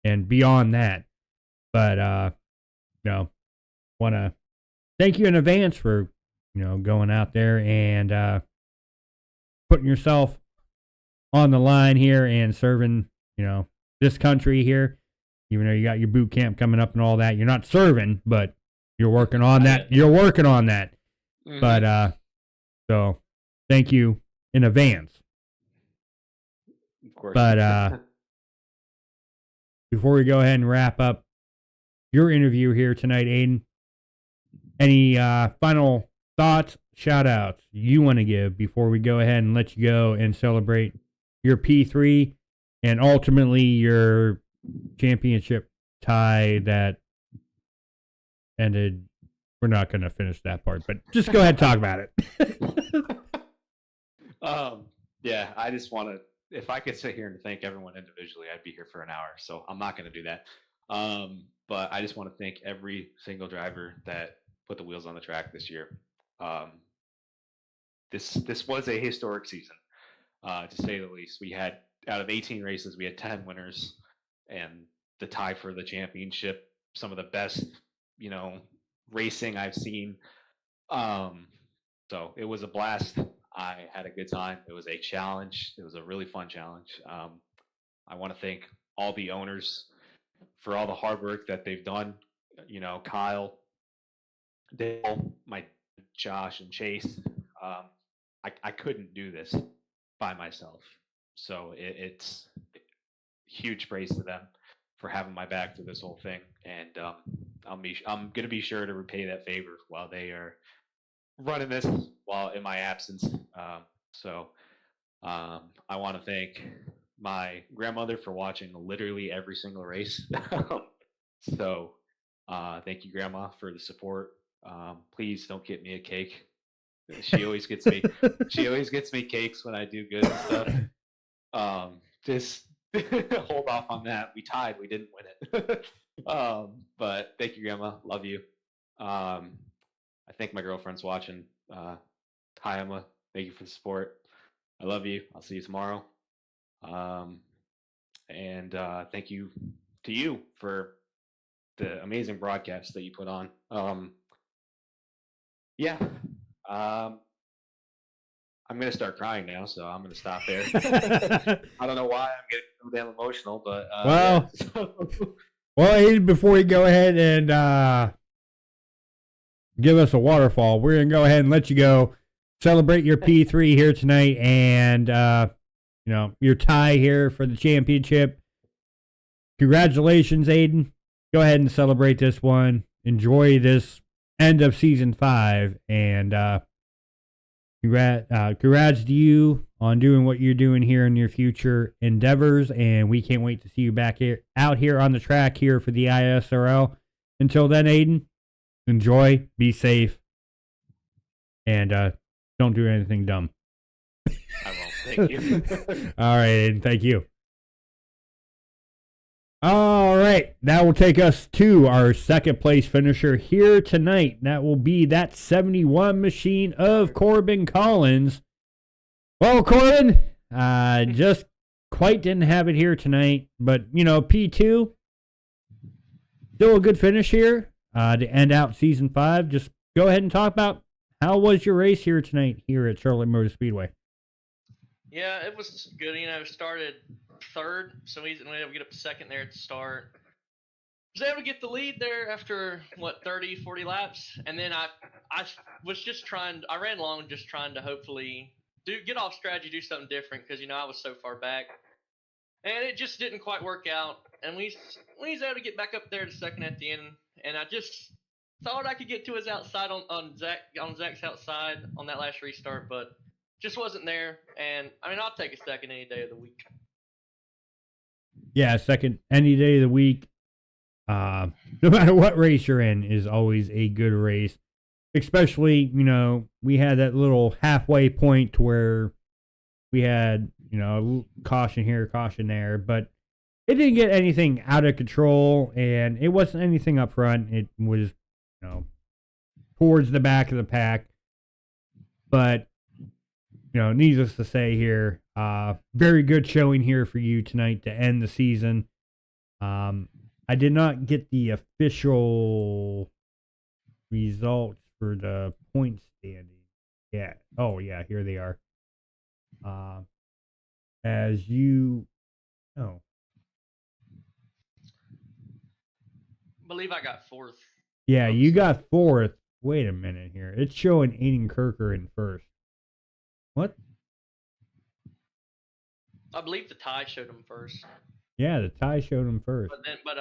and beyond that. But want to thank you in advance for going out there and putting yourself on the line here and serving this country here. Even though you got your boot camp coming up and all that, you're not serving, but you're working on that. You're working on that. Mm-hmm. But so thank you in advance. Of course. But before we go ahead and wrap up your interview here tonight, Aiden, any final thoughts, shout outs you want to give before we go ahead and let you go and celebrate your P3 and ultimately your championship tie that ended? We're not going to finish that part, but just go ahead and talk about it. Yeah, I just want to, if I could sit here and thank everyone individually, I'd be here for an hour. So I'm not going to do that. But I just want to thank every single driver that put the wheels on the track this year. This was a historic season, to say the least. We had, out of 18 races, we had 10 winners, and the tie for the championship, some of the best, racing I've seen. So it was a blast. I had a good time. It was a challenge. It was a really fun challenge. I want to thank all the owners for all the hard work that they've done. Kyle, Dale, Josh, and Chase. I couldn't do this by myself. So it's huge praise to them for having my back through this whole thing. And I'm going to be sure to repay that favor while they are running this while in my absence. So I want to thank my grandmother for watching literally every single race. So, thank you, Grandma, for the support. Please don't get me a cake. She always gets me. She always gets me cakes when I do good and stuff. Just hold off on that. We tied. We didn't win it. But thank you, Grandma. Love you. I think my girlfriend's watching. Hi, Emma. Thank you for the support. I love you. I'll see you tomorrow. And thank you to you for the amazing broadcast that you put on. Yeah. I'm going to start crying now, so I'm going to stop there. I don't know why I'm getting so damn emotional, but well, yeah. well, Aiden, before you go ahead and give us a waterfall, we're going to go ahead and let you go celebrate your P3 here tonight and, your tie here for the championship. Congratulations, Aiden. Go ahead and celebrate this one. Enjoy this end of season 5, and congrats to you on doing what you're doing here in your future endeavors, and we can't wait to see you back out here on the track here for the ISRL. Until then, Aiden, enjoy, be safe, and don't do anything dumb. I won't. Thank you. All right, Aiden, thank you. All right, that will take us to our second place finisher here tonight. That will be that 71 machine of Corbin Collins. Well, Corbin, just quite didn't have it here tonight, but, P2, still a good finish here to end out season 5. Just go ahead and talk about how was your race here tonight here at Charlotte Motor Speedway. Yeah, it was good. Started third, so we were able to get up to second there at the start. Was able to get the lead there after 30, 40 laps, and then I was just I ran long, just trying to hopefully get off strategy, do something different, because I was so far back, and it just didn't quite work out. And we was able to get back up there to second at the end, and I just thought I could get to his outside on Zach's outside on that last restart, but just wasn't there. And I'll take a second any day of the week. Yeah, second any day of the week. No matter what race you're in is always a good race. Especially, we had that little halfway point where we had, caution here, caution there, but it didn't get anything out of control, and it wasn't anything up front. It was, towards the back of the pack. But, needless to say here, very good showing here for you tonight to end the season. I did not get the official results for the point standing. Yeah. Oh, yeah. Here they are. As you know. I believe I got fourth. Yeah, you got fourth. Wait a minute here. It's showing Aiden Kirker in first. What? I believe the tie showed him first. Yeah, the tie showed him first. But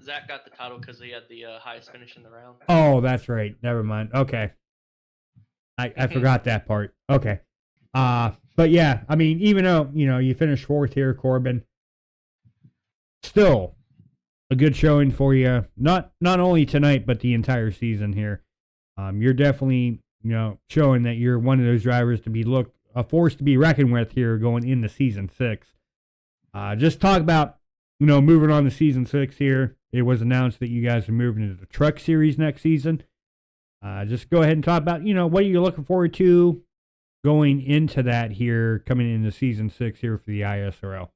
Zach got the title because he had the highest finish in the round. Oh, that's right. Never mind. Okay. I forgot that part. Okay. But yeah, even though, you finished fourth here, Corbin, still a good showing for you. Not only tonight, but the entire season here. You're definitely, showing that you're one of those drivers to be a force to be reckoned with here going into season 6. Just talk about, moving on to season 6 here. It was announced that you guys are moving into the truck series next season. Just go ahead and talk about, what are you looking forward to going into that here, coming into season 6 here for the ISRL.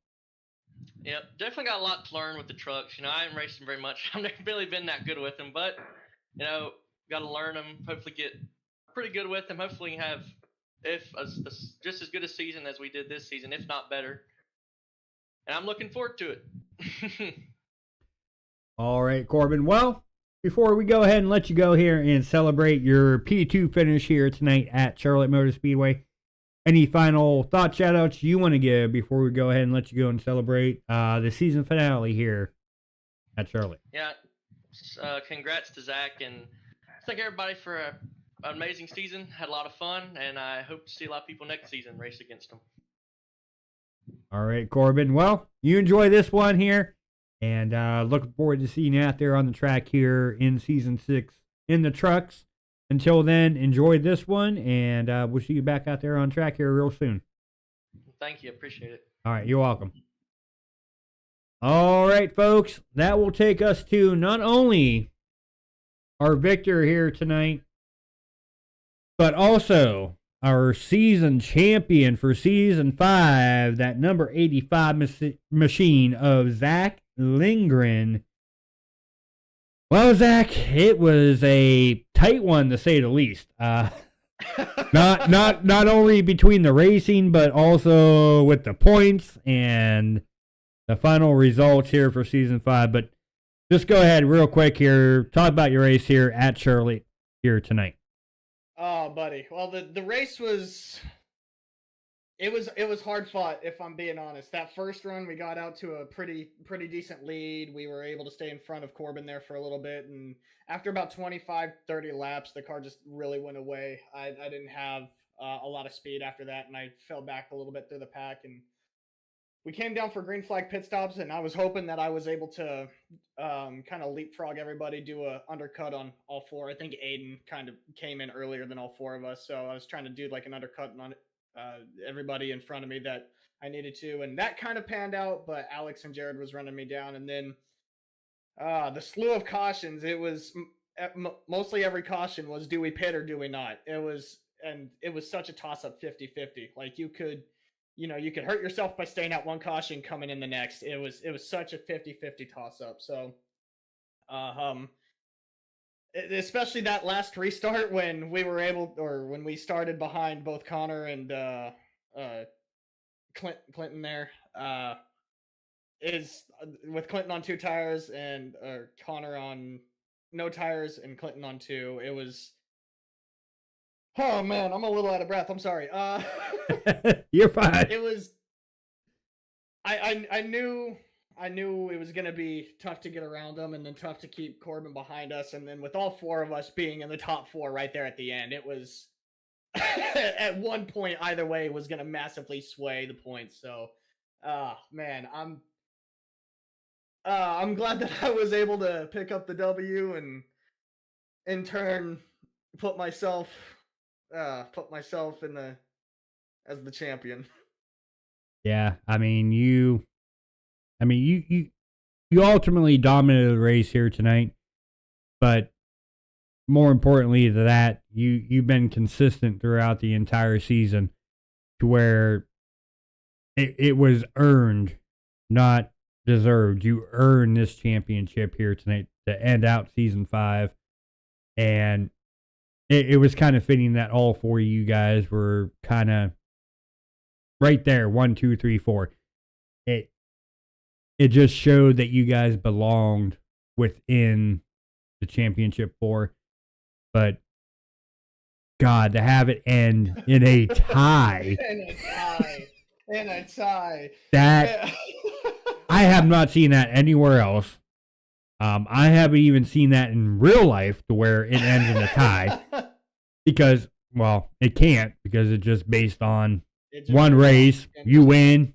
Yeah, definitely got a lot to learn with the trucks. I haven't raced them very much. I've never really been that good with them, but, got to learn them, hopefully get pretty good with them. Hopefully have just as good a season as we did this season, if not better. And I'm looking forward to it. All right, Corbin. Well, before we go ahead and let you go here and celebrate your P2 finish here tonight at Charlotte Motor Speedway, any final thought shout-outs you want to give before we go ahead and let you go and celebrate the season finale here at Charlotte? Yeah, congrats to Zach, and thank everybody for an amazing season. Had a lot of fun, and I hope to see a lot of people next season race against them. All right, Corbin. Well, you enjoy this one here, and looking forward to seeing you out there on the track here in Season 6 in the trucks. Until then, enjoy this one, and we'll see you back out there on track here real soon. Thank you. Appreciate it. All right, you're welcome. All right, folks, that will take us to not only our victor here tonight, but also our season champion for Season 5, that number 85 machine of Zack Lindgren. Well, Zack, it was a tight one to say the least. Not only between the racing, but also with the points and the final results here for Season 5. But just go ahead real quick here. Talk about your race here at Charlotte here tonight. Oh, buddy. Well, the race was it was hard fought, if I'm being honest. That first run, we got out to a pretty decent lead. We were able to stay in front of Corbin there for a little bit, and after about 25, 30 laps, the car just really went away. I didn't have a lot of speed after that, and I fell back a little bit through the pack, and we came down for green flag pit stops, and I was hoping that I was able to kind of leapfrog everybody, do a undercut on all four. I think Aiden kind of came in earlier than all four of us, so I was trying to do like an undercut on everybody in front of me that I needed to, and that kind of panned out, but Alex and Jared was running me down, and then the slew of cautions, it was mostly every caution was, do we pit or do we not? It was such a toss-up 50-50. Like you could hurt yourself by staying out one caution, coming in the next. It was such a 50-50 toss-up. So, especially that last restart when when we started behind both Connor and Clinton there, is with Clinton on 2 tires and Connor on no tires and Clinton on 2. It was, oh man, I'm a little out of breath. I'm sorry. You're fine. It was, I knew it was going to be tough to get around them, and then tough to keep Corbin behind us. And then with all four of us being in the top 4 right there at the end, it was at one point either way was going to massively sway the points. So, man, I'm glad that I was able to pick up the W and in turn put myself in as the champion. Yeah, you ultimately dominated the race here tonight, but more importantly to that, you've been consistent throughout the entire season to where it was earned, not deserved. You earned this championship here tonight to end out Season 5, and it was kind of fitting that all 4 of you guys were kind of right there, 1, 2, 3, 4. It just showed that you guys belonged within the championship 4. But God, to have it end in a tie. in a tie. That I have not seen that anywhere else. I haven't even seen that in real life to where it ends in a tie. Because, well, it can't, because it's just based on one race. You win.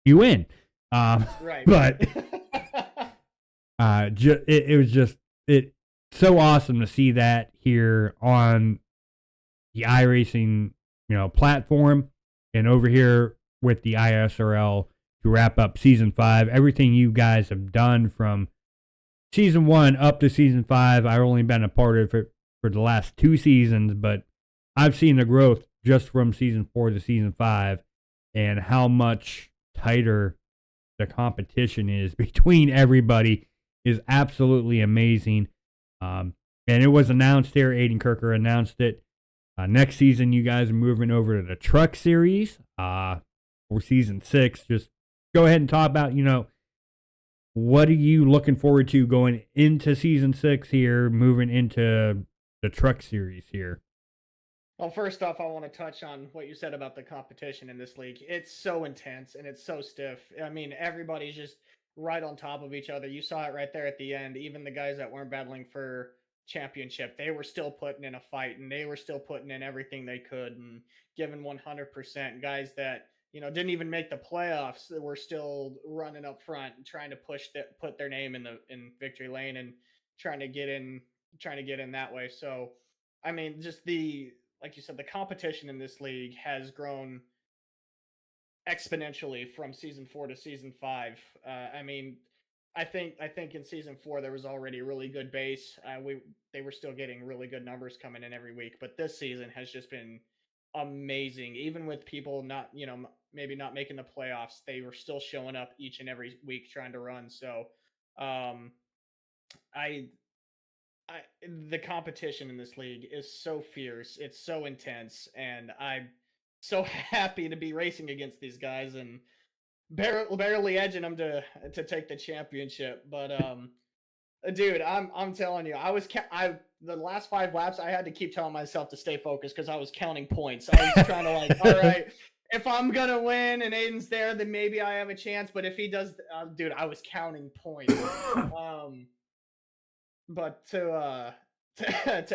Right. But it was just so awesome to see that here on the iRacing platform, and over here with the ISRL to wrap up Season 5. Everything you guys have done from Season 1 up to Season 5, I've only been a part of it for the last 2 seasons, but I've seen the growth just from Season 4 to Season 5 and how much tighter the competition is between everybody is absolutely amazing. And it was announced here, Aiden Kirker announced it. Next season, you guys are moving over to the Truck Series for Season 6. Just go ahead and talk about, what are you looking forward to going into Season 6 here, moving into the Truck Series here? Well, first off, I want to touch on what you said about the competition in this league. It's so intense and it's so stiff. I mean, everybody's just right on top of each other. You saw it right there at the end. Even the guys that weren't battling for championship, they were still putting in a fight, and they were still putting in everything they could and giving 100%. Guys that didn't even make the playoffs, that were still running up front and trying to put their name in victory lane and trying to get in that way. So, I mean, just like you said, the competition in this league has grown exponentially from season 4 to season 5. I mean, I think in season 4 there was already a really good base. They were still getting really good numbers coming in every week, but this season has just been amazing. Even with people not, maybe not making the playoffs, they were still showing up each and every week trying to run. So, um, I the competition in this league is so fierce. It's so intense, and I'm so happy to be racing against these guys and barely edging them to take the championship. But dude, I'm telling you, the last 5 laps I had to keep telling myself to stay focused because I was counting points. I was trying to all right, if I'm gonna win and Aiden's there, then maybe I have a chance. But if he does, dude, I was counting points. But to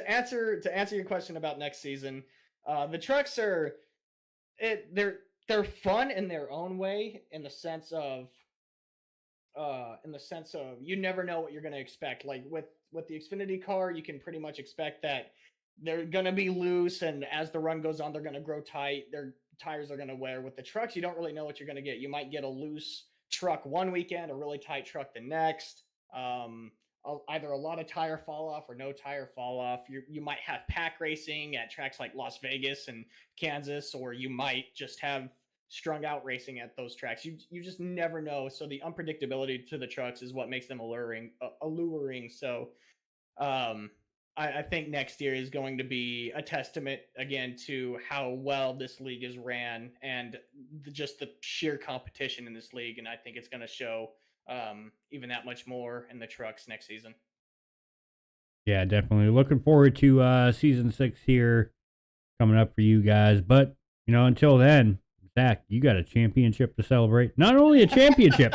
answer your question about next season, the trucks they're fun in their own way, in the sense of you never know what you're going to expect. Like with the Xfinity car, you can pretty much expect that they're going to be loose, and as the run goes on, they're going to grow tight. Their tires are going to wear. With the trucks, you don't really know what you're going to get. You might get a loose truck one weekend, a really tight truck the next. Either a lot of tire fall off or no tire fall off. You might have pack racing at tracks like Las Vegas and Kansas, or you might just have strung out racing at those tracks. You just never know. So the unpredictability to the trucks is what makes them alluring. So I think next year is going to be a testament again to how well this league is ran, and just the sheer competition in this league. And I think it's going to show even that much more in the trucks next season. Yeah, definitely. Looking forward to season 6 here coming up for you guys. But, until then, Zach, you got a championship to celebrate. Not only a championship,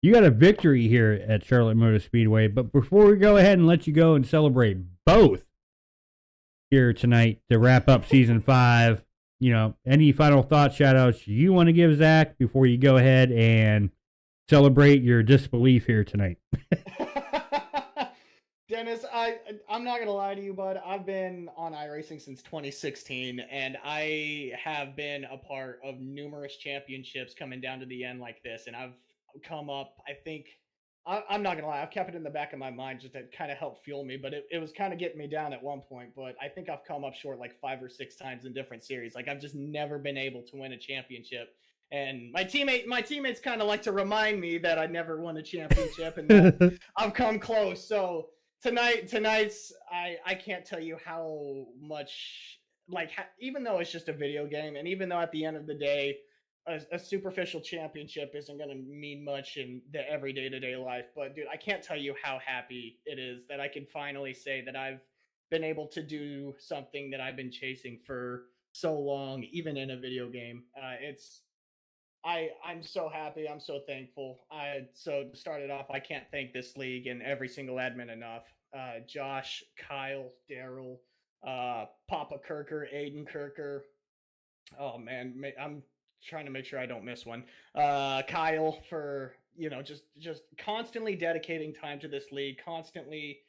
you got a victory here at Charlotte Motor Speedway. But before we go ahead and let you go and celebrate both here tonight to wrap up season 5, any final thoughts, shout outs you want to give Zach before you go ahead and celebrate your disbelief here tonight? Dennis, I'm not gonna lie to you, bud. I've been on iRacing since 2016, and I have been a part of numerous championships coming down to the end like this. And I've come up, I think, I'm not gonna lie, I've kept it in the back of my mind just to kind of help fuel me, but it was kind of getting me down at one point. But I think I've come up short like 5 or 6 times in different series. Like, I've just never been able to win a championship. And my teammates kind of like to remind me that I never won a championship and that I've come close. So tonight's I can't tell you how much, even though it's just a video game, and even though at the end of the day a superficial championship isn't going to mean much in the everyday to day life, but dude, I can't tell you how happy it is that I can finally say that I've been able to do something that I've been chasing for so long, even in a video game. I'm so happy. I'm so thankful. So to start it off, I can't thank this league and every single admin enough. Josh, Kyle, Daryl, Papa Kirker, Aiden Kirker. Oh man, I'm trying to make sure I don't miss one. Kyle, for just constantly dedicating time to this league, constantly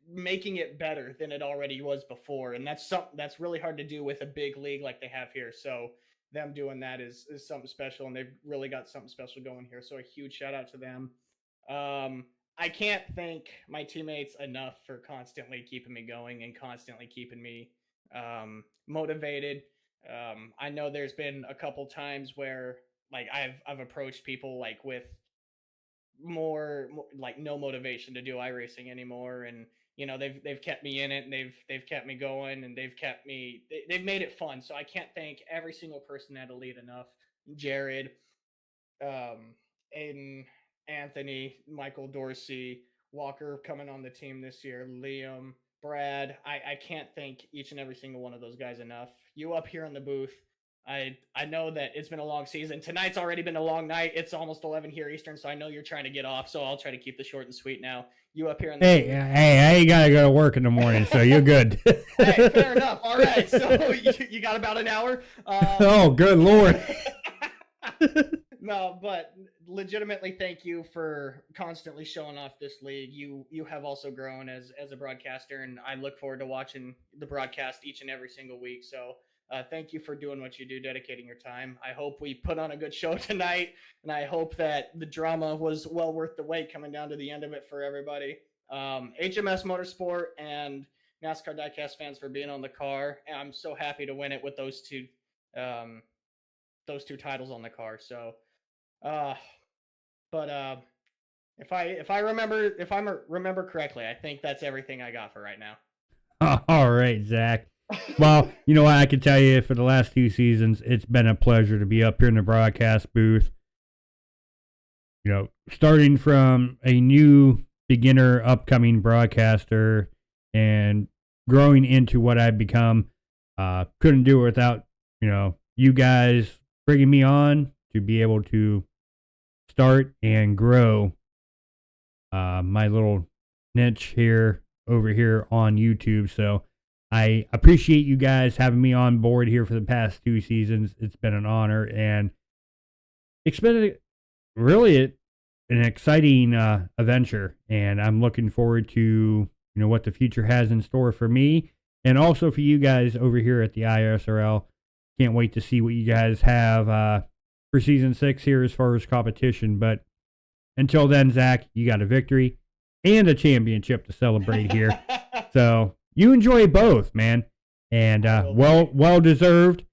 making it better than it already was before, and that's really hard to do with a big league like they have here. So them doing that is something special, and they've really got something special going here. So a huge shout out to them. I can't thank my teammates enough for constantly keeping me going and constantly keeping me motivated. I know there's been a couple times where I've approached people with more no motivation to do iRacing anymore, and they've kept me in it, and they've kept me going, and they've made it fun. So I can't thank every single person at Elite enough. Jared, Aiden, Anthony, Michael Dorsey, Walker coming on the team this year, Liam, Brad. I can't thank each and every single one of those guys enough. You up here in the booth, I know that it's been a long season. Tonight's already been a long night. It's almost 11 here Eastern, so I know you're trying to get off. So I'll try to keep this short and sweet now. You up here in the Hey, I ain't gotta go to work in the morning, so you're good. Hey, fair enough. All right, so you got about an hour. Oh, good Lord. No, but legitimately, thank you for constantly showing off this league. You have also grown as a broadcaster, and I look forward to watching the broadcast each and every single week. So thank you for doing what you do, dedicating your time. I hope we put on a good show tonight, and I hope that the drama was well worth the wait coming down to the end of it for everybody. HMS Motorsport and NASCAR Diecast fans for being on the car. And I'm so happy to win it with those two titles on the car. So, but if I remember correctly, I think that's everything I got for right now. All right, Zach. Well, you know what? I can tell you for the last 2 seasons, it's been a pleasure to be up here in the broadcast booth. You know, starting from a new beginner, upcoming broadcaster and growing into what I've become, couldn't do it without, you guys bringing me on to be able to start and grow my little niche over here on YouTube. So I appreciate you guys having me on board here for the past 2 seasons. It's been an honor, and it's been really an exciting adventure, and I'm looking forward to what the future has in store for me, and also for you guys over here at the ISRL. Can't wait to see what you guys have for season 6 here as far as competition. But until then, Zach, you got a victory and a championship to celebrate here. So you enjoy both, man, and well deserved.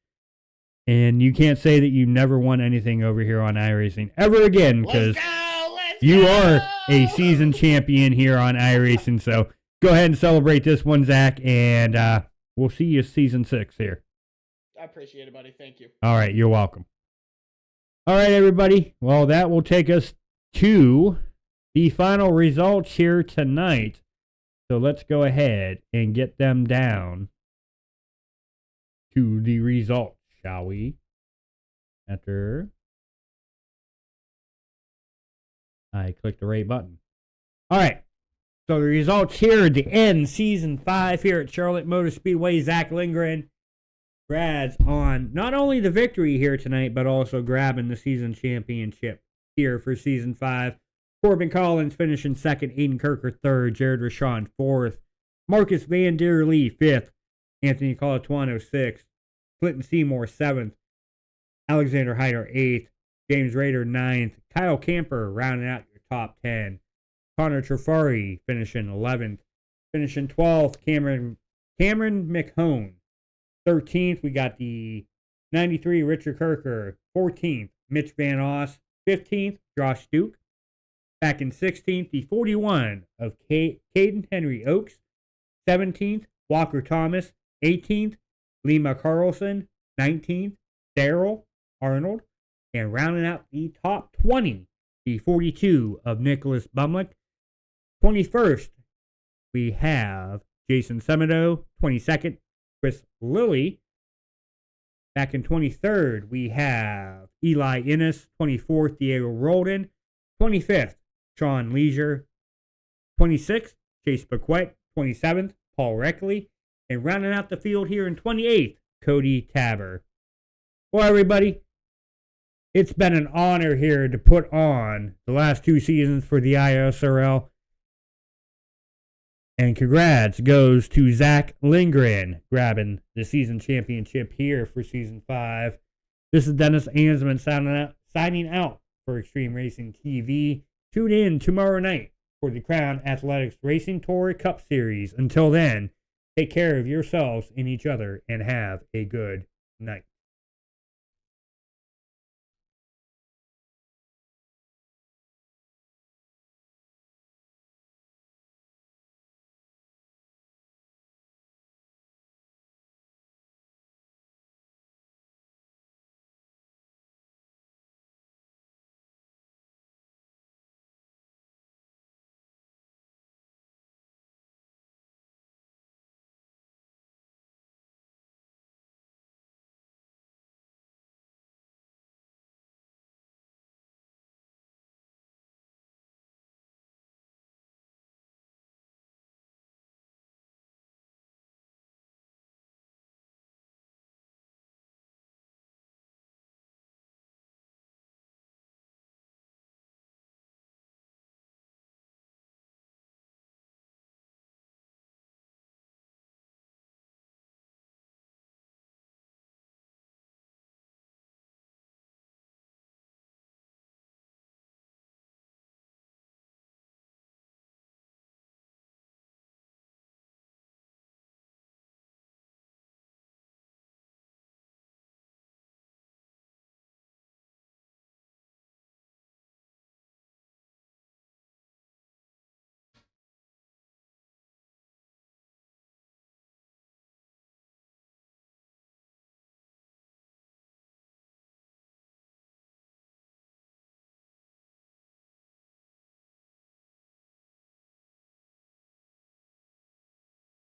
And you can't say that you never won anything over here on iRacing ever again, because you are a season champion here on iRacing. So go ahead and celebrate this one, Zach, and we'll see you season 6 here. I appreciate it, buddy. Thank you. All right, you're welcome. All right, everybody. Well, that will take us to the final results here tonight. So let's go ahead and get them down to the results, shall we? After I click the right button. All right. So the results here at the end, season 5 here at Charlotte Motor Speedway. Zack Lindgren grabs on not only the victory here tonight, but also grabbing the season championship here for season 5. Corbin Collins finishing 2nd, Aiden Kirker 3rd, Jared Wishon 4th, Marcus Van Der Lee 5th, Anthony Colatuano 6th, Clinton Seymour 7th, Alexander Hyder 8th, James Rader 9th, Kyle Camper rounding out your top 10, Connor Trafari finishing 11th, finishing 12th, Cameron McHone 13th. We got the 93 Richard Kirker 14th, Mitch Van Oss 15th, Josh Duke. Back in 16th, the 41 of Caden Henry Oakes. 17th, Walker Thomas. 18th, Lima Carlson. 19th, Daryl Arnold. And rounding out the top 20, the 42 of Nicholas Bumlick. 21st, we have Jason Semedo. 22nd, Chris Lilly. Back in 23rd, we have Eli Innes. 24th, Diego Roldan. 25th, Sean Leisure. 26th, Chase Paquette. 27th, Paul Reckley. And rounding out the field here in 28th, Cody Tabor. Well, everybody, it's been an honor here to put on the last 2 seasons for the ISRL. And congrats goes to Zack Lindgren grabbing the season championship here for season 5. This is Dennis Ansman signing out for Extreme Racing TV. Tune in tomorrow night for the Crown Athletics Racing Tour Cup Series. Until then, take care of yourselves and each other and have a good night.